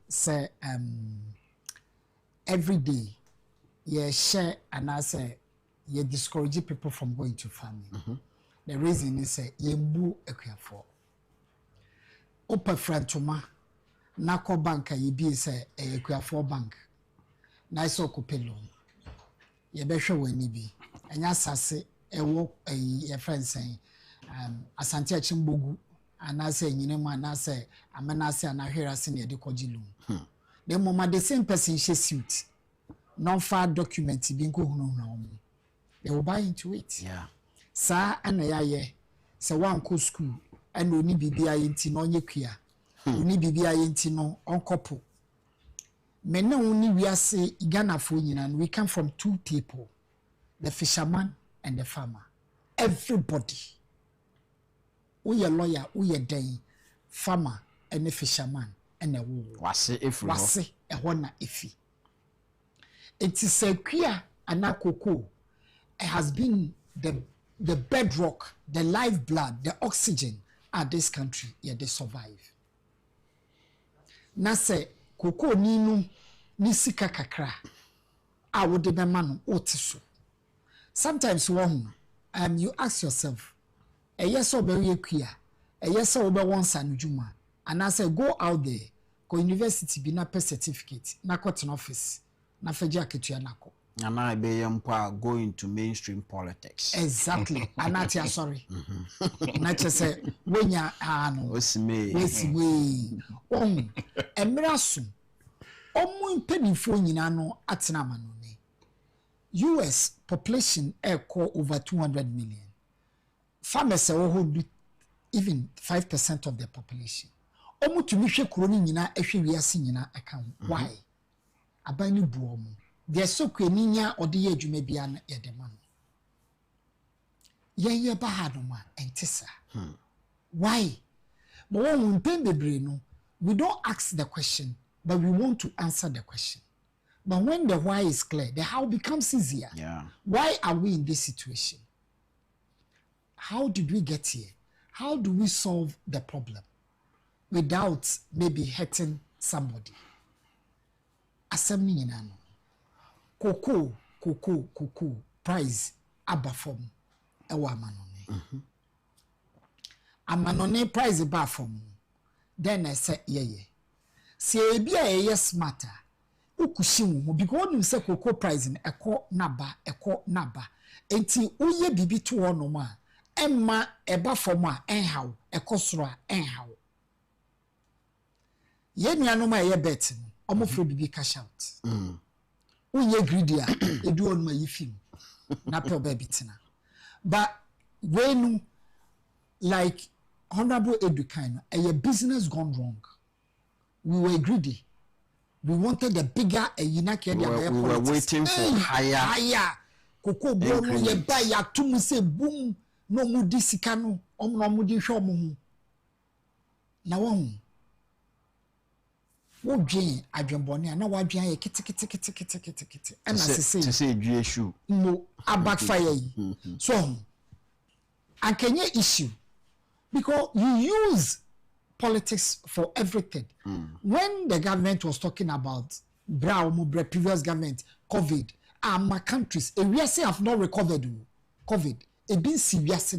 Say every day, you share and I say you discourage people from going to farming. The reason is you move a for. Open friend to ma, Nako bank you be say a for bank. Nice okupelo. You be sure when you be. And yes, I say a walk a friend saying, Asante Chimbogu, and I say, you know, man, I say, I'm an assay and I hear us in the Dukojilum. The moment the same person she suit, non-far document being go home. They will buy into it. Yeah. Sa and a so one co school and only BBI in Tino Yakia. Only BBI in Tino on couple. Men only we are say Ghana for and we come from 2 people, the fisherman and the farmer. Everybody. We a lawyer, we a day, farmer and the fisherman. And a wool. Was it a one iffy. It is a queer anakoko. It has been the bedrock, the lifeblood, the oxygen at this country, yet they survive. Nase koko ninu ni sika kakra a wo de be ma no o ti so sometimes you ask yourself yes obewe kua yes obe won san djuma and I say go out there go university bi na certificate na cotton office na faji aketua nako and I be yampa go into mainstream politics exactly anati sorry na che say wenya ano osime emirasu omu mpanifo nyina no atena manone US population over 200 million farmers hold even 5% of the population omu tumi hwe kuro ni nyina ehwe wiase nyina aka why abani buo mu de so kwaninya ode ye adwuma bia na ye de ma no ye ba ha no ma entisa why but when we pen bebre no we don't ask the question but we want to answer the question but when the why is clear the how becomes easier. Why are we in this situation? How did we get here? How do we solve the problem without maybe hurting somebody? Assembly in cocoa price abafom ewa manone. Amanone price abafom. Then I say yeah. See ebia smarter. Ukushimu because you say cocoa price in eko naba. Enti uye bibi to ono ma emma eba foma enhaw ekosoro enhaw. Ye nuano ma ye bet no omo fro bibi cash out. Uye greedy a edu onu ma yifim na pe obabi tina. But when like Honorable Edukan, a business gone wrong. We were greedy. We wanted the bigger we were waiting for higher. Koko bono ye ba ya tumu se boom no mu disika no omno mu di hwe omo na won wo dwen adwenbone na wa dwen ye kiti and as say dwe shoe no a backfire yi so and can you issue because you use politics for everything. When the government was talking about previous government, COVID, my countries, we have not recovered COVID. It been serious.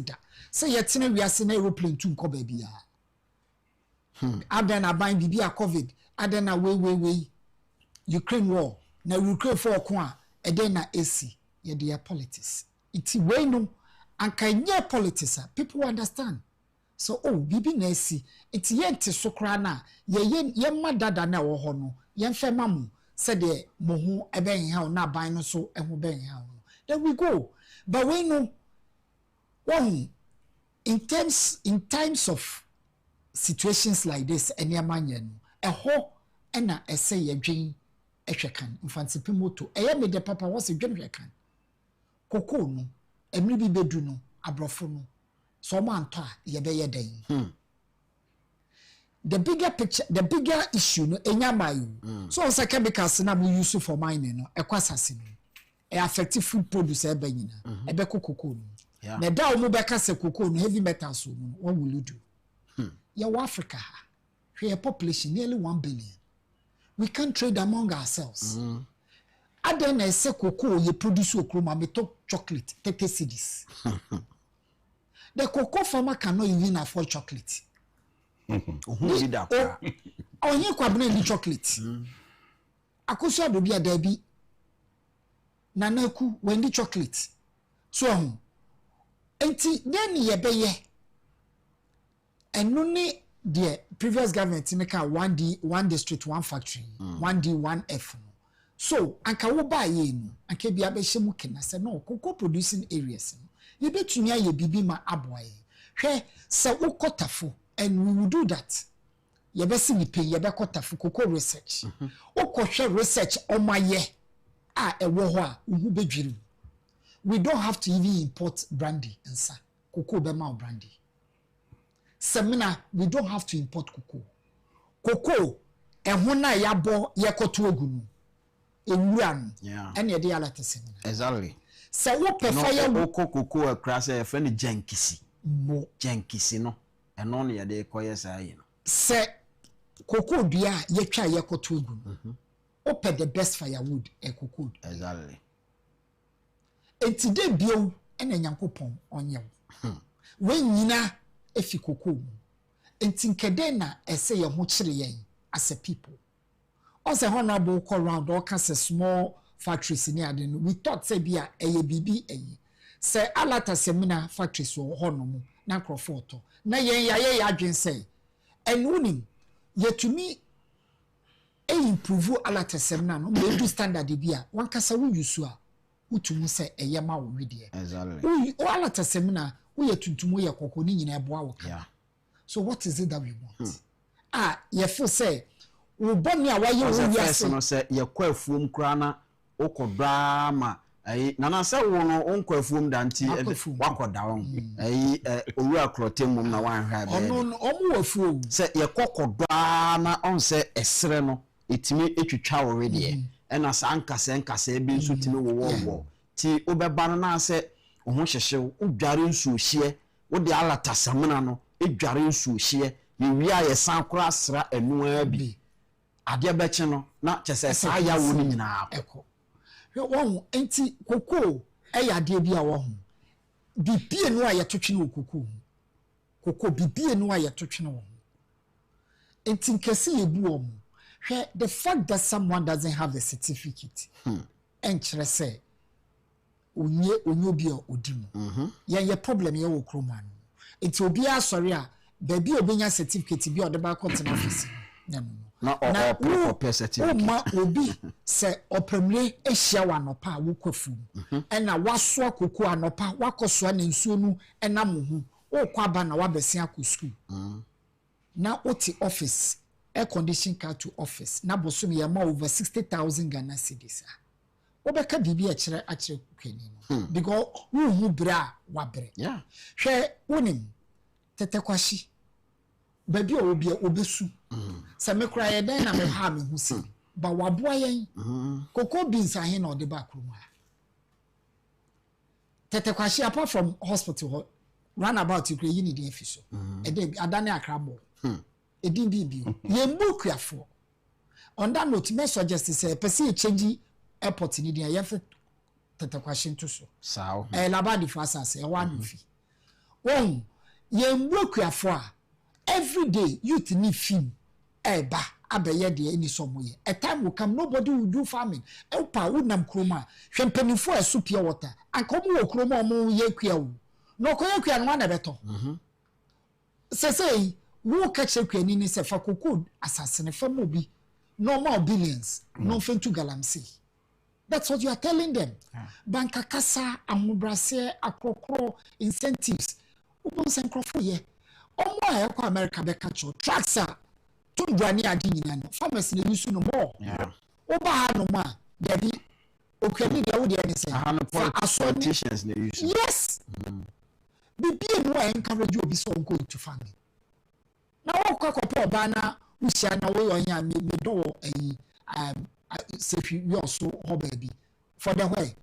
Say yet we are seeing aeroplane to come baby. Aden a buying BB COVID. Aden a way. Ukraine war. Now Ukraine for a then a AC. Yeah, their politics. It's way no. And can you politics? People understand. So bibi na esi enti yente sokra na ye madada na wo ho no ye mfa mamu se de mo ho eben ha na ban no so eho ben ha no then we go but we know one in times of situations like this enya manya no eho na ese ye dwen ehwekan mfansipe moto eye me de papa wo se dwen hwekan koko no emri bi bedu no abrofo no so man to ye be ye den the bigger picture the bigger issue no enyamayu so on chemicals na we use for mining no ekwasase no e affect food produce ebe nyina ebe kokoko no na da o mo be ka se kokoko no heavy metals no what will you do ya Africa we population nearly 1 billion we can't trade among ourselves aden na se kokoko ye produce okroma me to chocolate 30 cedis. The cocoa farmer cannot even afford chocolate. Who did that? Oh, you kwabne ni chocolate. Akufo-addo bia dabi. Nanaku wendi chocolate. So enti then ye beye. Eno ni the previous government make one district, one factory, 1D, 1F. So anka wo ba ye no, anka bia be hye mu kena se no cocoa producing areas. You bet you near your bibi ma aboy. He se ukotafo and we will do that. You be see me pay you be kotafo cocoa research. Ukoshe research on my ye. Ewo ho a uhu bedwiru. We don't have to even import brandy and sa. Cocoa be ma brandy. Semina we don't have to import cocoa. Cocoa ehho na yabo ye koto ogunu. Ewura no. And ye dey alate semina. Exactly. So what prefer cocoa across a friend Jenkisi. Mo Jenkisi no. And on ye de koye say no. Se cocoa dia ye twa ye koto ogu. open the best firewood e cocoa exactly enti de bio ena nyankopon onye when nyina efi cocoa enti nkede na ese ye ho kire yen as a people also honorable call round all kinds of small factories in here we thought say bia eye bibi eye say alata seminar factories wo honomu na crofort na yen ya adwen say enunim yetumi improve alata seminar no me do standard bia wan kasa wo yusu a utumu say eye ma wo wedie exactly o alata seminar wo yetuntumu ye kokoni nyina eboa wo yeah so what is it that we want ye feel say wo boni a waye wo wiase no say ye kwafuom kra na okodra ma na na say wo no onkwafuom danti wakoda won owura klotem mum na wan hwa be omu wafuo say ye kokodra na on say esere no etimi etwitwa wo rede na sa nkasa ebe nso timi wo ti obeba no na say ohun hyehyew odware nsu hye wo de alata samena no edware nsu hye ye wi a ye san kora asra enu abi ade beche no na chese sa ya wo ni nyina eko won enti koko ade bia wo ho bibie no a ye totwe no koko bibie no a ye totwe no enti nkese ye bu o the fact that someone doesn't have the certificate enchere say onye obi a odimu ye problem ye wo kroma no enti obi a sorry a baby obenya certificate bi odeba cotton office na o certificate ma obi se opemre ehia wanopa a wokwafu na waso akoko anopa wakoso na nsuo nu na mohu o kwaba na wabese akọ school na oti office air condition car to office na bosom ye ma over 60,000 Ghana cedis obeka bibi akire kwani no because hu bra wabre yeah hwe wonim tetekwashi baby obi obesu se mekura ye den na me ha me hu si ba waboa yen koko beans ahe na ode ba kroma tetekwashi apart from hospital run about you yi ni dey fiso e dey adane akrabo edin bibi ye mbukuafo on that note me suggest say person change airport ni dey ye tetekwashi nto so sao labadi for asase e wan fi won ye mbukuafo a every day youth need film eba abeye de any somoye a time will come nobody will do farming elpa unam kroma hwempanifo asu pure water ankomo wo kroma omo ye kwia wo no koyekua no na beto say wo catch kwia ni se fa kokod asase ne fam obi normal billions no fentu galamsey. That's what you are telling them. Banka kasa amubrase akokro incentives ubon senkrofo ye omo a ekọ America be catch tracks a tundwani adi nyina no farmers na yusu no more oba ha no ma debi okwani dia wo dia ni say politicians na yusu yes bibi no encourage obi so go into farming na wo kwakopo oba na usia na wo yonya me do eyi sefi we also ho baby for the way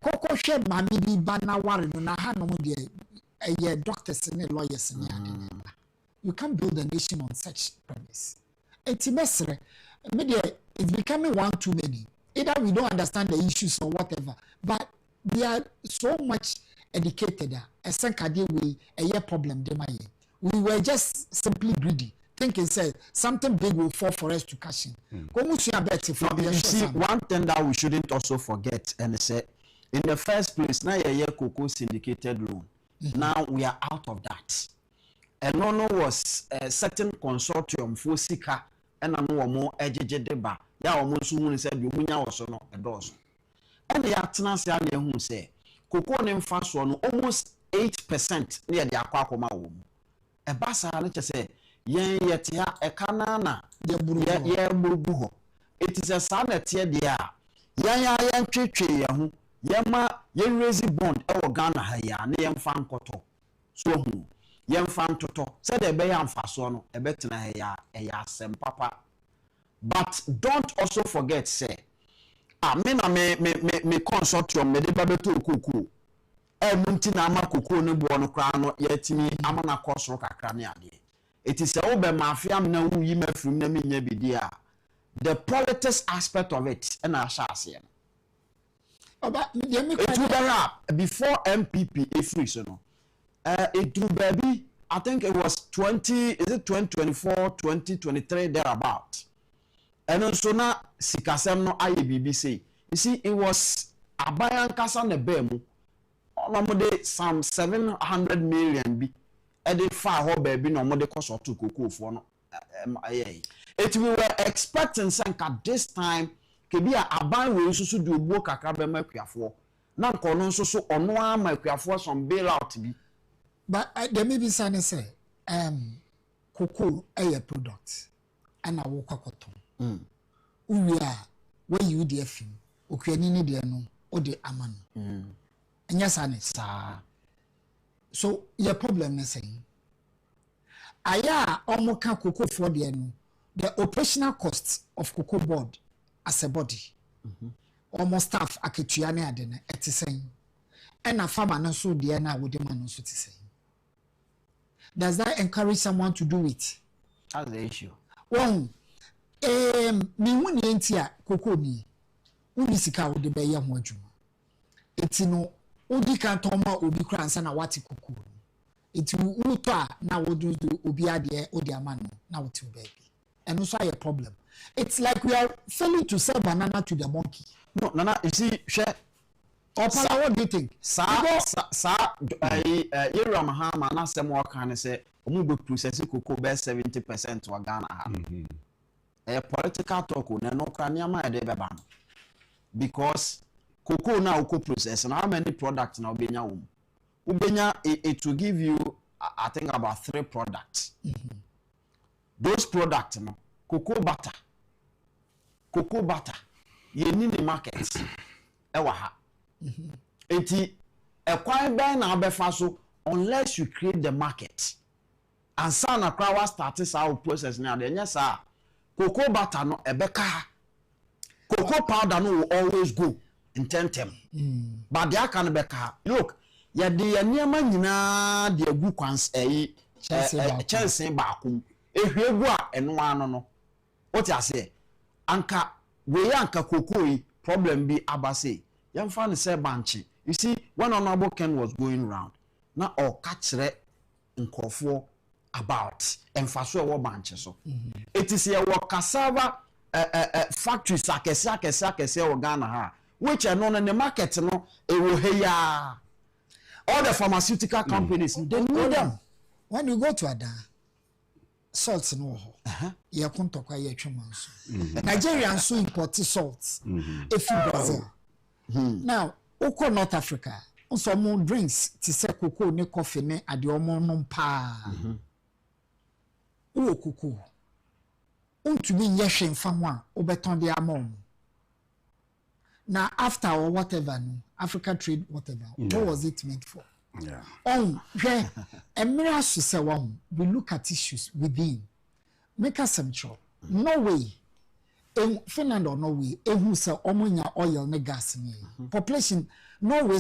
koko hwe mami bi bana ware no na ha no de doctors and lawyers in you can't build a nation on such premise. It's becoming one too many. Either we don't understand the issues or whatever, but they are so much educated. A problem. We were just simply greedy, thinking say something big will fall for us to cash in. You see, one thing that we shouldn't also forget, and say, in the first place, now a cocoa syndicated loan. Now we are out of that. And no was a certain consortium for Sika and a more edge deba. Ya almost soon said you was no a dozen. And the Atnas who say cocoa name fast one almost 8% near the Aquacoma womb. A bassa let's say, yen yet ya a canana, ye burubuho. It is a son at ye dia. Yan tree yama ye raise bond e Ghana ha ya na yem fan koto so hu yem fan toto said e be yam faso no e betina ha ya e ya asem papa but don't also forget say me na me consortium me de babeto okuku e munti na ama kokoo ne bo no kra no yatimi ama na kosoro kakra ne ade it is e wo be mafia na wu yi mafrim na menya bidi a the politics aspect of it and I shall say it will be up before MPP is free, so no. It will be, I think it was 2024, 2023 thereabout. And also now, Sikasem no IABBC. You see, it was Abayan Kasa Nebemu, normally some 700 million be added far ho baby no more the cost of two cocoa for no. It we were expecting Sanka this time. Kebia aban we so do bo kakra be makuafo na nkono nso so ono amakuafo some bailout bi but there may be some say cocoa a product and I walk akoton we are where you dey fim okuani ni dey no o dey amano enya sane sa so your problem is saying aya omoka cocoa for dey no the operational costs of cocoa board as a body almost staff aketua ne ade na etisen and a farmer no so de na wo de man no so tisen. Does that encourage someone to do it? That's the issue. Well, me woni entia koko ni woni sika wo de be ye ho adwuma eti no odi kan ton ma obi kura ansa na wati koko eti wo to a na wo do obi ade odi ama no na wo ti baby and also a problem. It's like we are failing to sell banana to the monkey. No, Nana, you see, share. Opala, what do you think? Mahama, na some more kind of say, Omubu process cocoa bear 70% to Ghana. A political talk, no craniama de beban. Because cocoa now cocoa process, and how many products now be now? Ubenya, it will give you, I think, about 3 products. Those products, no, cocoa butter. You need the market. Ewaha. Eti ekwan ben na abefa so unless you create the market. And sana krawa starts our process now. Then yes, sir. Cocoa butter no ebeka. Cocoa powder no will always go in tentem. But there can beka. Look, ya de niema nyina de agu kwans chance baakum. Ehwegu a eno ano no. What you say? Anka we anka cocoa problem be abase. Yam fan say banchi. You see, when Honorable Ken was going around, now or catch nkofo about and faso wo banchi so. It is here work cassava factories akese o Ghana ha, which are known in the market no e wo heya. All the pharmaceutical companies they know them. When you go to Ada salt no ho ye kontokwa ye twemanso Nigerians so import salt if you Brazil now oko North Africa so mo drinks ti se cocoa ne coffee ne ade omo no pa o cocoa untumi nye hwemfa ho a obeton de amom now after or whatever no Africa trade whatever what was it meant for? Yeah. Where Emira say we look at issues within. Make us some trouble. No way. Finland or Norway, who say omonya oil ne gas ni. Population Norway,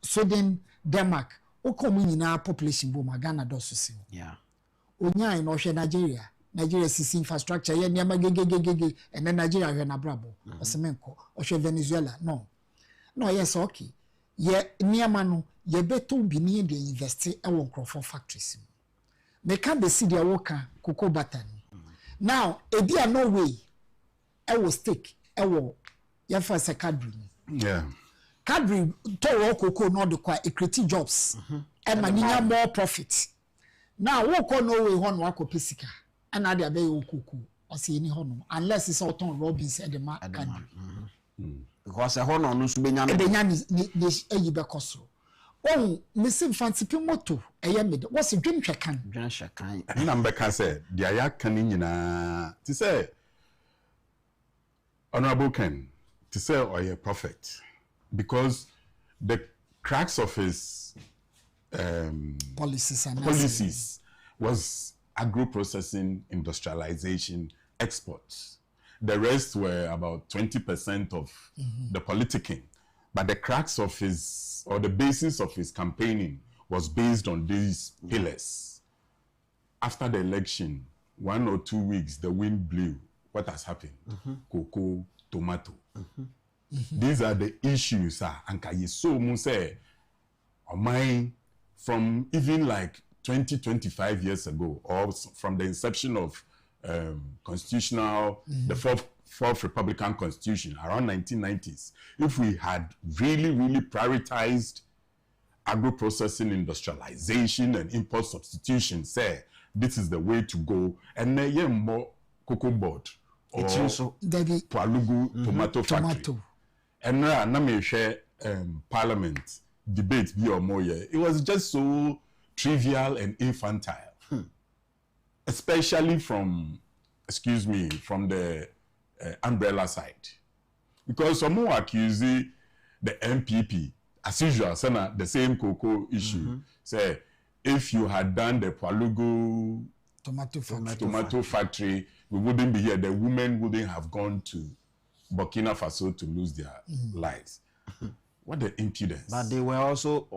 Sweden, Denmark. Okomu na population boom Ghana dosu si. Yeah. Onya in Oshe Nigeria. Nigeria is infrastructure ye niama gege and then Nigeria we na brabo. Osemenko. Oshe Venezuela. No. No, yes okay. Ye niama no ye beto bi ni de invest e won crofon factories. Me can be see their worker cocoa butter. Now, e be no way. I will stick. I will. You first a Cadbury. Yeah. Cadbury to cocoa no de quite create jobs. And maninya more profit. Now, walk on no way one wako pisika. And now they are very cocoa. Or see any honor unless it's all on Robins at the market. Because a honor no subenya the bekoso. Oh, Mr. Fancy Pimoto, a yamid. What's a dream check-in? Number can say, the Ayak canina to say, Honorable Ken, to say, or a prophet, because the cracks of his policies was agro-processing, industrialization, exports. The rest were about 20% of the politicking. But the cracks of his, or the basis of his campaigning was based on these pillars. After the election, 1 or 2 weeks, the wind blew. what has happened. Cocoa, tomato. These are the issues. And can you so say, mine from even like 25 years ago, or from the inception of the fourth Republican Constitution around 1990s, if we had really prioritized agro-processing, industrialization, and import substitution, say this is the way to go, and then more cocoa board or Palugu tomato factory. And now we share parliament debate be or more. It was just so trivial and infantile, especially from the umbrella side, because some more accuse the MPP as usual, the same cocoa issue. Say if you had done the Palugu tomato factory, we wouldn't be here. The women wouldn't have gone to Burkina Faso to lose their lives. What the impudence! But they were also,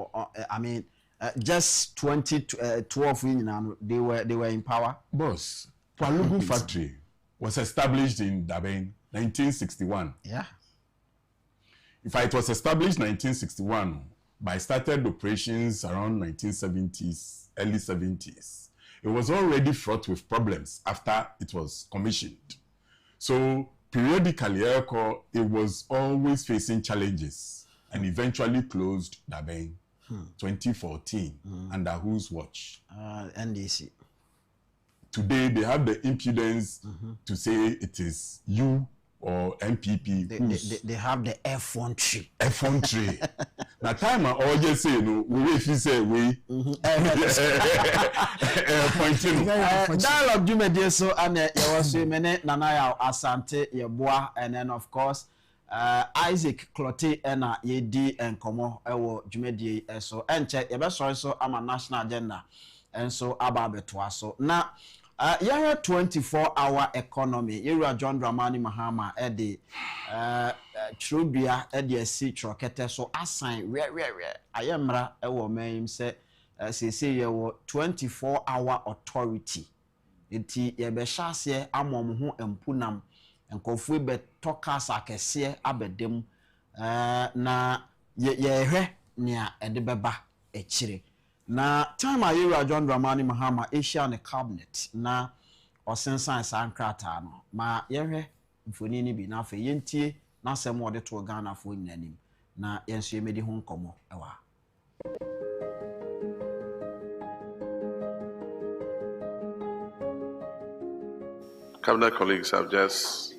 just 2012, they were in power. Boss, Palugu factory was established in Dabeng, 1961. Yeah. If it was established 1961, but started operations around 1970s, early 70s, it was already fraught with problems after it was commissioned. So periodically, it was always facing challenges and eventually closed Dabeng 2014 under whose watch? NDC. Today they have the impudence to say it is you or MPP. They have the F1 tree. F1 tree. Now time I always say we if you say we pointing. Dialogue do me so and you was mene Nanaya Asante Yeboa, and then of course Isaac Clotte and ye di and komo ewo dwumedie so enche ye be so am a national agenda and so ababetwa so na yeah 24-hour economy Ira John Dramani Mahama edi trudua edi esi trokete so assign we ayemra ewo men say say ye wo 24-hour authority enti ye be hyase amom ho empunam enkofu be tokas akese abedem na ye hwe nia ede beba echire na time ayira John Dramani Mahama Asia ne cabinet na osensan sankrata no ma ye hwe mfoni ni bi na afa yentie na asem wode to Ghana fo nnanim na yenso yemedi ho nkomo ewa. Cabinet colleagues have just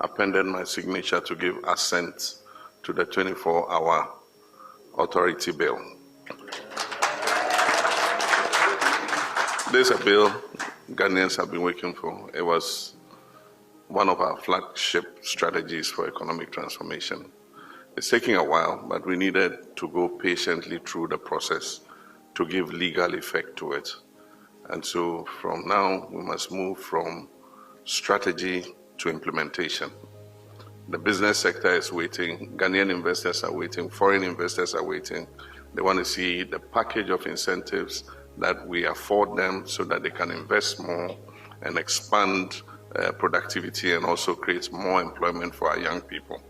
appended my signature to give assent to the 24-hour authority bill. This is a bill Ghanaians have been waiting for. It was one of our flagship strategies for economic transformation. It's taking a while, but we needed to go patiently through the process to give legal effect to it. And so from now, we must move from strategy to implementation. The business sector is waiting, Ghanaian investors are waiting, foreign investors are waiting. They want to see the package of incentives that we afford them so that they can invest more and expand productivity and also create more employment for our young people.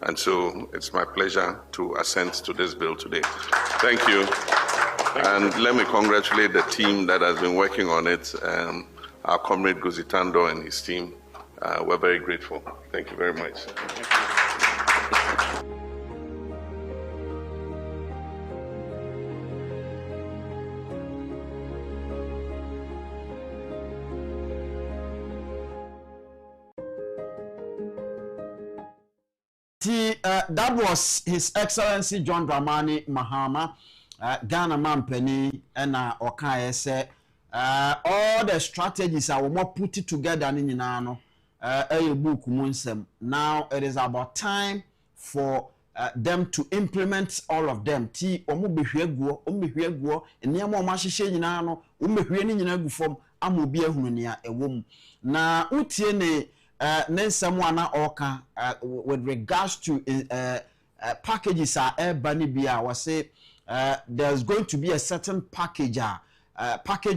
And so it's my pleasure to assent to this bill today. Thank you. And let me congratulate the team that has been working on it, our comrade Guzitando and his team. We're very grateful. Thank you very much. That was His Excellency John Dramani Mahama, Ghana Mampeni, and Okaye say all the strategies are more put it together in a book munsem. Now it is about time for them to implement all of them. Ti omo behweguo enema ma hihye nyina no ombehwe ni nyina gu fom amobi ehunu nia ewom na utie ne nensem ana oka with regards to packages are bani bia we say there's going to be a certain package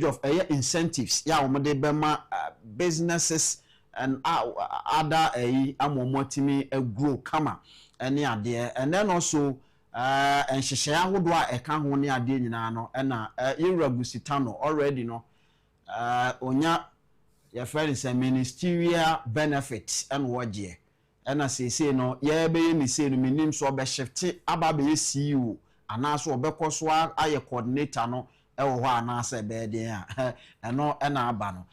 of incentives ya omode bema businesses and other amomotimi grow kama any idea and then also and share would a can only a day no and irabusitano already no onya your friend is a ministerial benefits and what ye and as say no yeah be me say no minim so be shift aba be CEO and also obekọ so aye coordinator no e wo ho anase be dey no e na aba no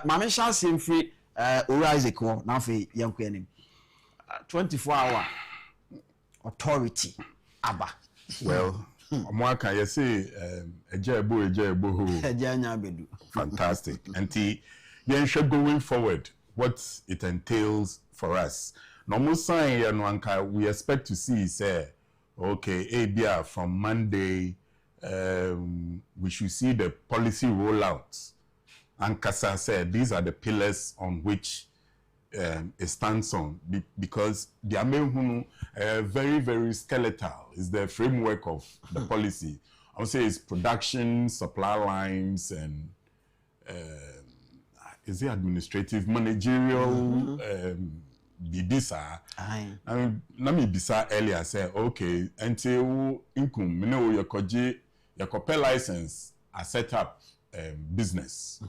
mame sha semfri Isaac wo na fe yanko anim 24-hour authority aba well Omwaka you say Agyapong ho Anya bedu fantastic and going forward what it entails for us no more sign no anka we expect to see say okay ABR from Monday we should see the policy rollout and Kasa said these are the pillars on which it stands on because the main very very skeletal is the framework of the policy. I would say it's production, supply lines, and is it administrative, managerial, bibisa. Nami bisa earlier say okay until income, you know your copy license are set up business.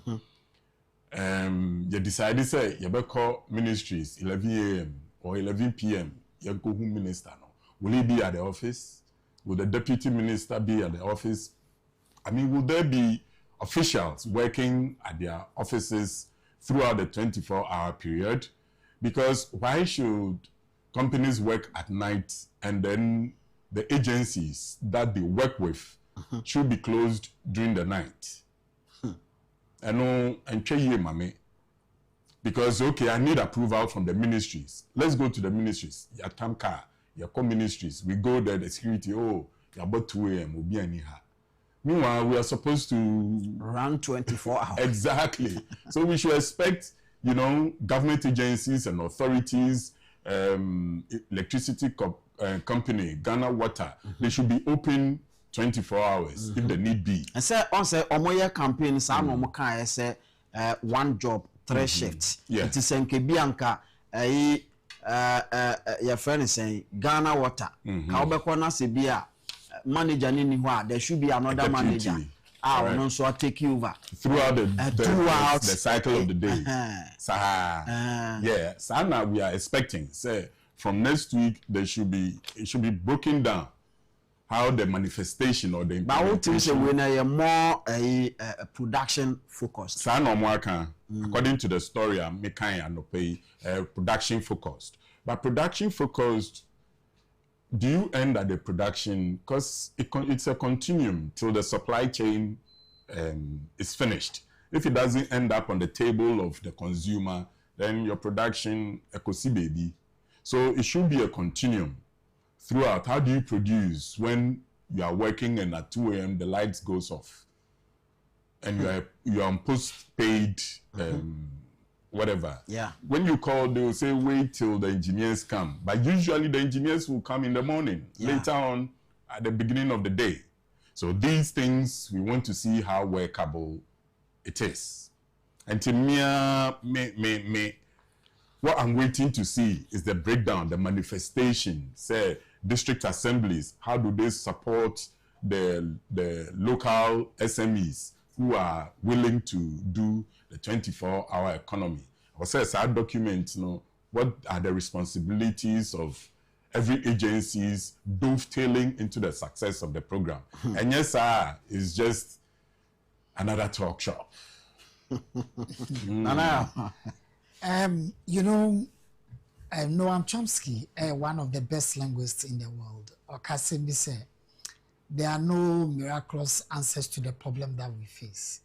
You decided say you call ministries 11 a.m. or 11 p.m. You go home minister no. Will he be at the office? Will the deputy minister be at the office? I mean, will there be officials working at their offices throughout the 24-hour period? Because why should companies work at night and then the agencies that they work with should be closed during the night? And mame. Because okay, I need approval from the ministries. Let's go to the ministries. Your Tamka, your ministries. We go there, the security, you're about 2 a.m. will be anyhow. Meanwhile, we are supposed to run 24 hours. Exactly. So we should expect, government agencies and authorities, electricity company, Ghana Water, they should be open 24 hours if the need be. And say on say omoye campaign sa no mo kan say one job 3 shifts. It is enke bianka your friend is saying Ghana Water. Ka obekọ na se bia manager ni ho a there should be another manager. No so take you over throughout the cycle of the day. Yeah, so now we are expecting say from next week it should be broken down. How the manifestation or the implementation. But what is more production focused? According to the story, I'm making production focused. But production focused, do you end at the production? Because it's a continuum till the supply chain is finished. If it doesn't end up on the table of the consumer, then your production baby. So it should be a continuum. Throughout, how do you produce when you are working and at 2 a.m. the lights goes off and you are on post-paid whatever? Yeah. When you call, they will say wait till the engineers come, but usually the engineers will come in the morning, later on at the beginning of the day. So these things we want to see how workable it is. And to me, what I'm waiting to see is the breakdown, the manifestation. Say district assemblies, how do they support the local SMEs who are willing to do the 24-hour economy? I say our document, what are the responsibilities of every agencies dovetailing into the success of the program? And yes, it's just another talk shop. Noam Chomsky, one of the best linguists in the world, Okasembi said, there are no miraculous answers to the problem that we face.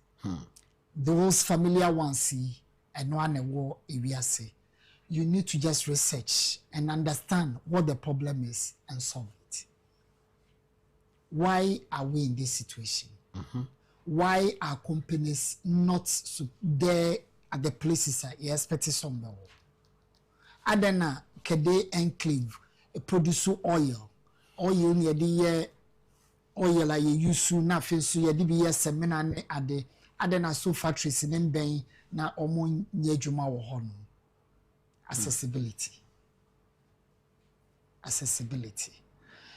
Those familiar ones see, and one war say, you need to just research and understand what the problem is and solve it. Why are we in this situation? Why are companies not there at the places that you expect somewhere? Adana kede enclave produce oil near the oil like you use na fesu ye di be semina ne ade adana so factories in ben na omo nye dwuma wo ho no accessibility. Accessibility.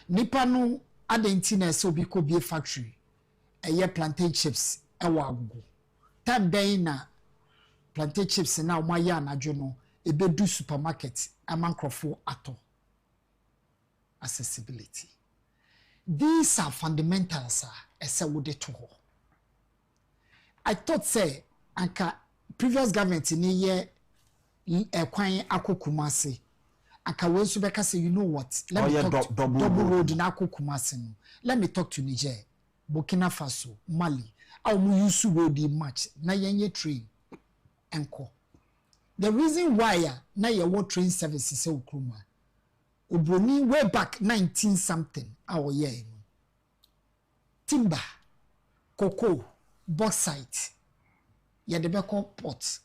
Nipa no adentina so bi ko bi factory eye plantain chips ewa agogo. Time ben na plantain chips na o maye anadwo no ebedu supermarket amankrofo ato. Accessibility. These are fundamentals ese wo de to ho. I thought say anka previous government ni ye kwan akokumase aka we so beka say you know what, let me talk double road na akokumase no. Let me talk to Niger, Burkina Faso, Mali. How mu use road much na yenye train enko. The reason why na ye what train services say okruma obroni way back 19 something our year timber, cocoa, bauxite, ya de beko port.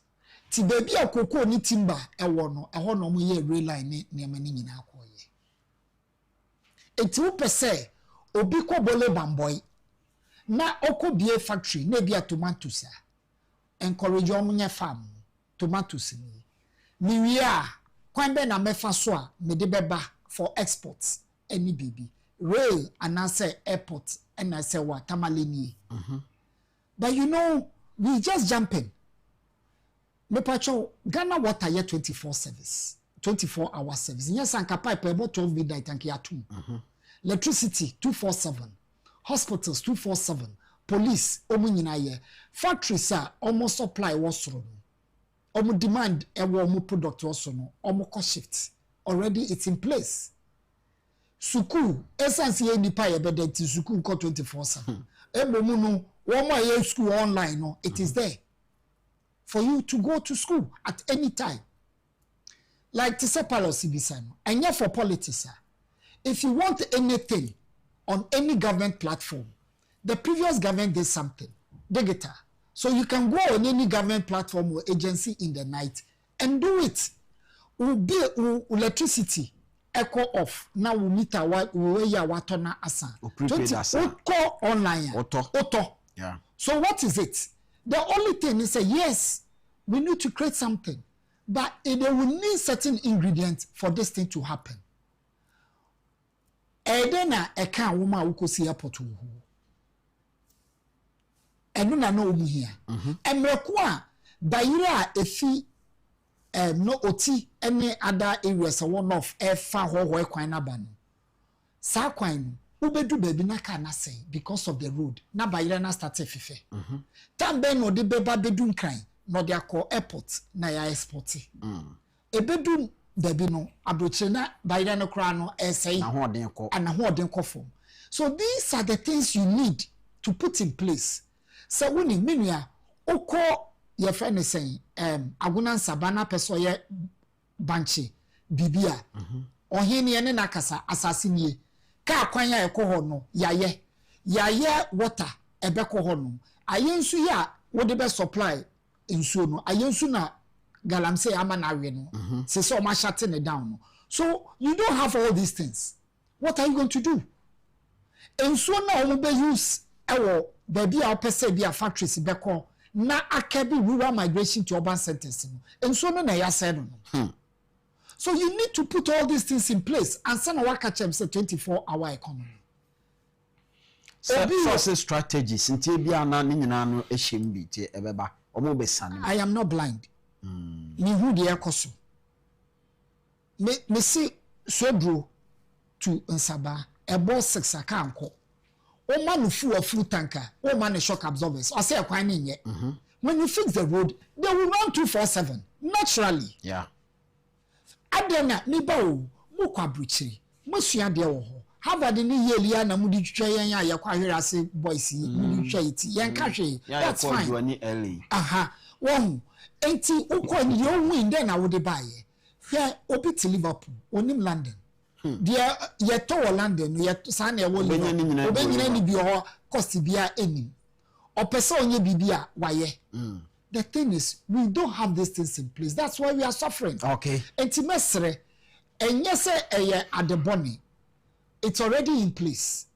Ti baby a cocoa ni timber ewo no eho no mo ye rail line ne mani nyina akoye. Enti wo pese obi ko bole bamboy na okobie factory na bia tomatoes a encourage omunye farm tomatoes ni wi a kwan be na mefa so a me de beba for exports any baby rail and I say airport and I say what tamaleni. But you know we just jumping. Me pacho Ghana water here 24 service 24-hour service. Yes, and pipe about 12 midnight and kiatum. Electricity 247, hospitals 247, police omunyina ye, factories are almost supply was through. Omu demand omu product also no, omu cost shift. Already it's in place. Suku essence ye nipa ye bedenti suku nko 24/7. Ebomu no womo ye school online no, it is there for you to go to school at any time. Like to say policy bisano. And yet for politics, if you want anything on any government platform, the previous government did something. Digital. So you can go on any government platform or agency in the night and do it. Will be electricity echo off. Now we meet our ya watona asa. Call online. Auto. Yeah. So what is it? The only thing is yes, we need to create something. But they will need certain ingredients for this thing to happen. Edena eka woma ukosi airport wo. Enu na no omu here. Emreku a bayira efi no oti any other areas one of efa ho kwan na ba no. Sa kwan no ubedu baby na ka na say because of the road. Na bayira na start fife. Tambe no de beba bedu nkran. No de akọ airport na ya export. Ebedu baby no abroche na bayira no kra no esay. Na ho den ko. Na ho den ko form. So these are the things you need to put in place. So when you menua oko your friend is saying aguna sabana peso ye banche bibia ohini ene na kasa asasini ka kwan ya ekọ no yaye water ebekọ ho no ayensu ya wo de be supply insuo no ayensu na galamse ama na we no se so ma shut it down no. So you don't have all these things. What are you going to do? Insuo na o be use ewo baby a pese bi a factories beko na akabi rural migration to urban centers no. Insuo no na ya said no. So you need to put all these things in place and send a work catch say 24-hour economy. Force strategies nti bia na ni nyina no ehiem bi tie ebeba omo be sane. I am not blind. Me hu de ekoso. Me see Swedro to Nsaba ebo 6 aka anko. O man full tanker, o man shock absorbers. I say a kwan nye. When you fix the road, they will run 247 naturally. Yeah. Adena ni ba o mo kwa bruchiri. Mo sua de wo ho. Harvard ni yelia na mudi twetwa yan ya yakwa hwere ase boys yi mudi twa iti. Yan ka hwe. That's fine. Aha. Won enti ukọ ni yo win then na wo de baye. Hwe obi to Liverpool, onim London. Dia ye to London ye san na wo obenyina ni bi ho cost bia enim. Opese onye bibia waye. The thing is we don't have these things in place. That's why we are suffering. Okay. Enti mesre enye se eye adeboni. It's already in place.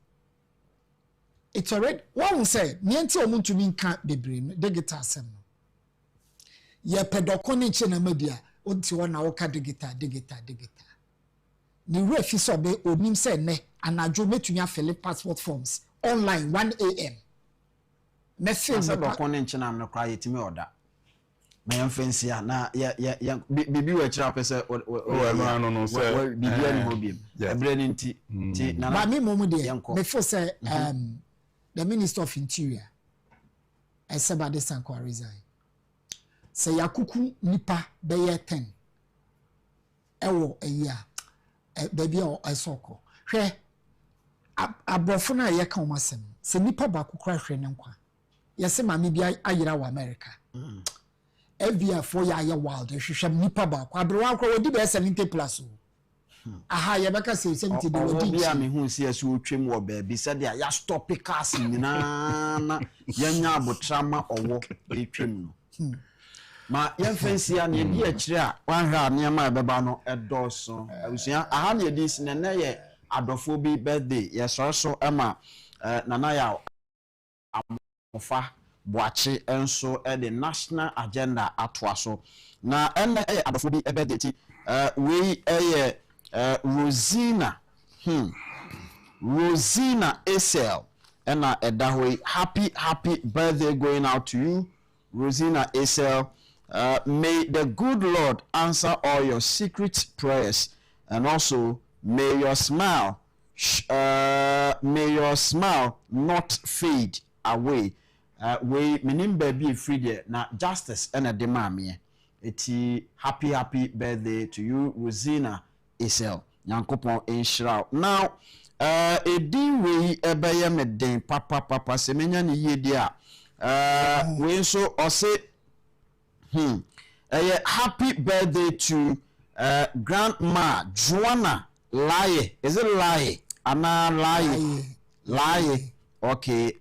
It's already one say nienti omuntumi nka bebre no digital sem no. Ye pedokoni che na media onti wona woka digital ni we fi so be onim se ne anajo metumi afele passport forms online 1 a.m. me feel se do kon nche na no kra yetimi oda ma yan fancy na ya bibi we kira pese no se bibi ani hobi ebre ni nti na ba me momu de me feel say the Minister of Interior Esebade Sankwa resign. Say yakuku nipa beye 10. Ewo a year. Baby or esoko. Hwe abrofo na ye ka omasem. Se nipa ba kukura hwe ne nkwa. Yese mami bia ayira wa America. Evia for ya wild. Hwehwem nipa ba kwa abrewa akwa wodi be 70 plus. Aha ye beka say 70 de wodi bia me hu se asu otwem wo ba bi se dia ya stop cars nyina na yanya abotrama owo etwem no ma ye fancy ya na e bi akire a wan hra ne ma beba no edoso abusua aha na edi sine na ye adofo bi birthday ye so ema nana ya amofa boache enso the national agenda atwaso na ene adofo bi birthday ti we Rosina Esel and Edahwe, happy birthday going out to you, Rosina Esel. May the good Lord answer all your secret prayers, and also may your smile not fade away. We minim baby free there na justice and a demamie. Eti happy birthday to you, Rosina Esel. Yankopon enshira. Now, edi we ebeye meden papa semenya ni yedi a we so ose happy birthday to grandma Joanna Laye. Is it Laye? Ana Laye. Okay.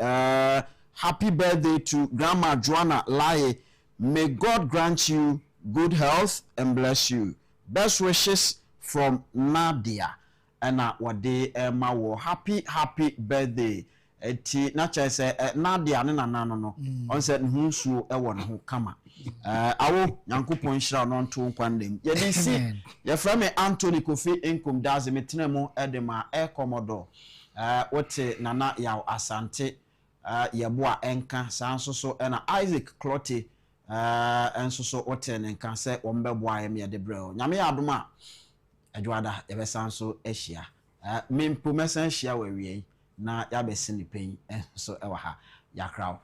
Happy birthday to grandma Joanna Laye. May God grant you good health and bless you. Best wishes from Nadia. And wade ma wo happy birthday. Eti na che say Nadia ne no. On said nhusu e wo ne ho kama. Awo Nyankopon hira no nto kwandem. Ye di si ye fra me Anthony Kofi Inkum daze metena mu edema Commodore. Wote nana ya asante ye boa enka sanso so na Isaac Clotte enso so wote ne nka se wo mbeboa ye me de brɛ. Nyame ya adoma adwada ebesanso ehia mempo mesan hia wawie na ya besi ni pen so ewa ha yakraw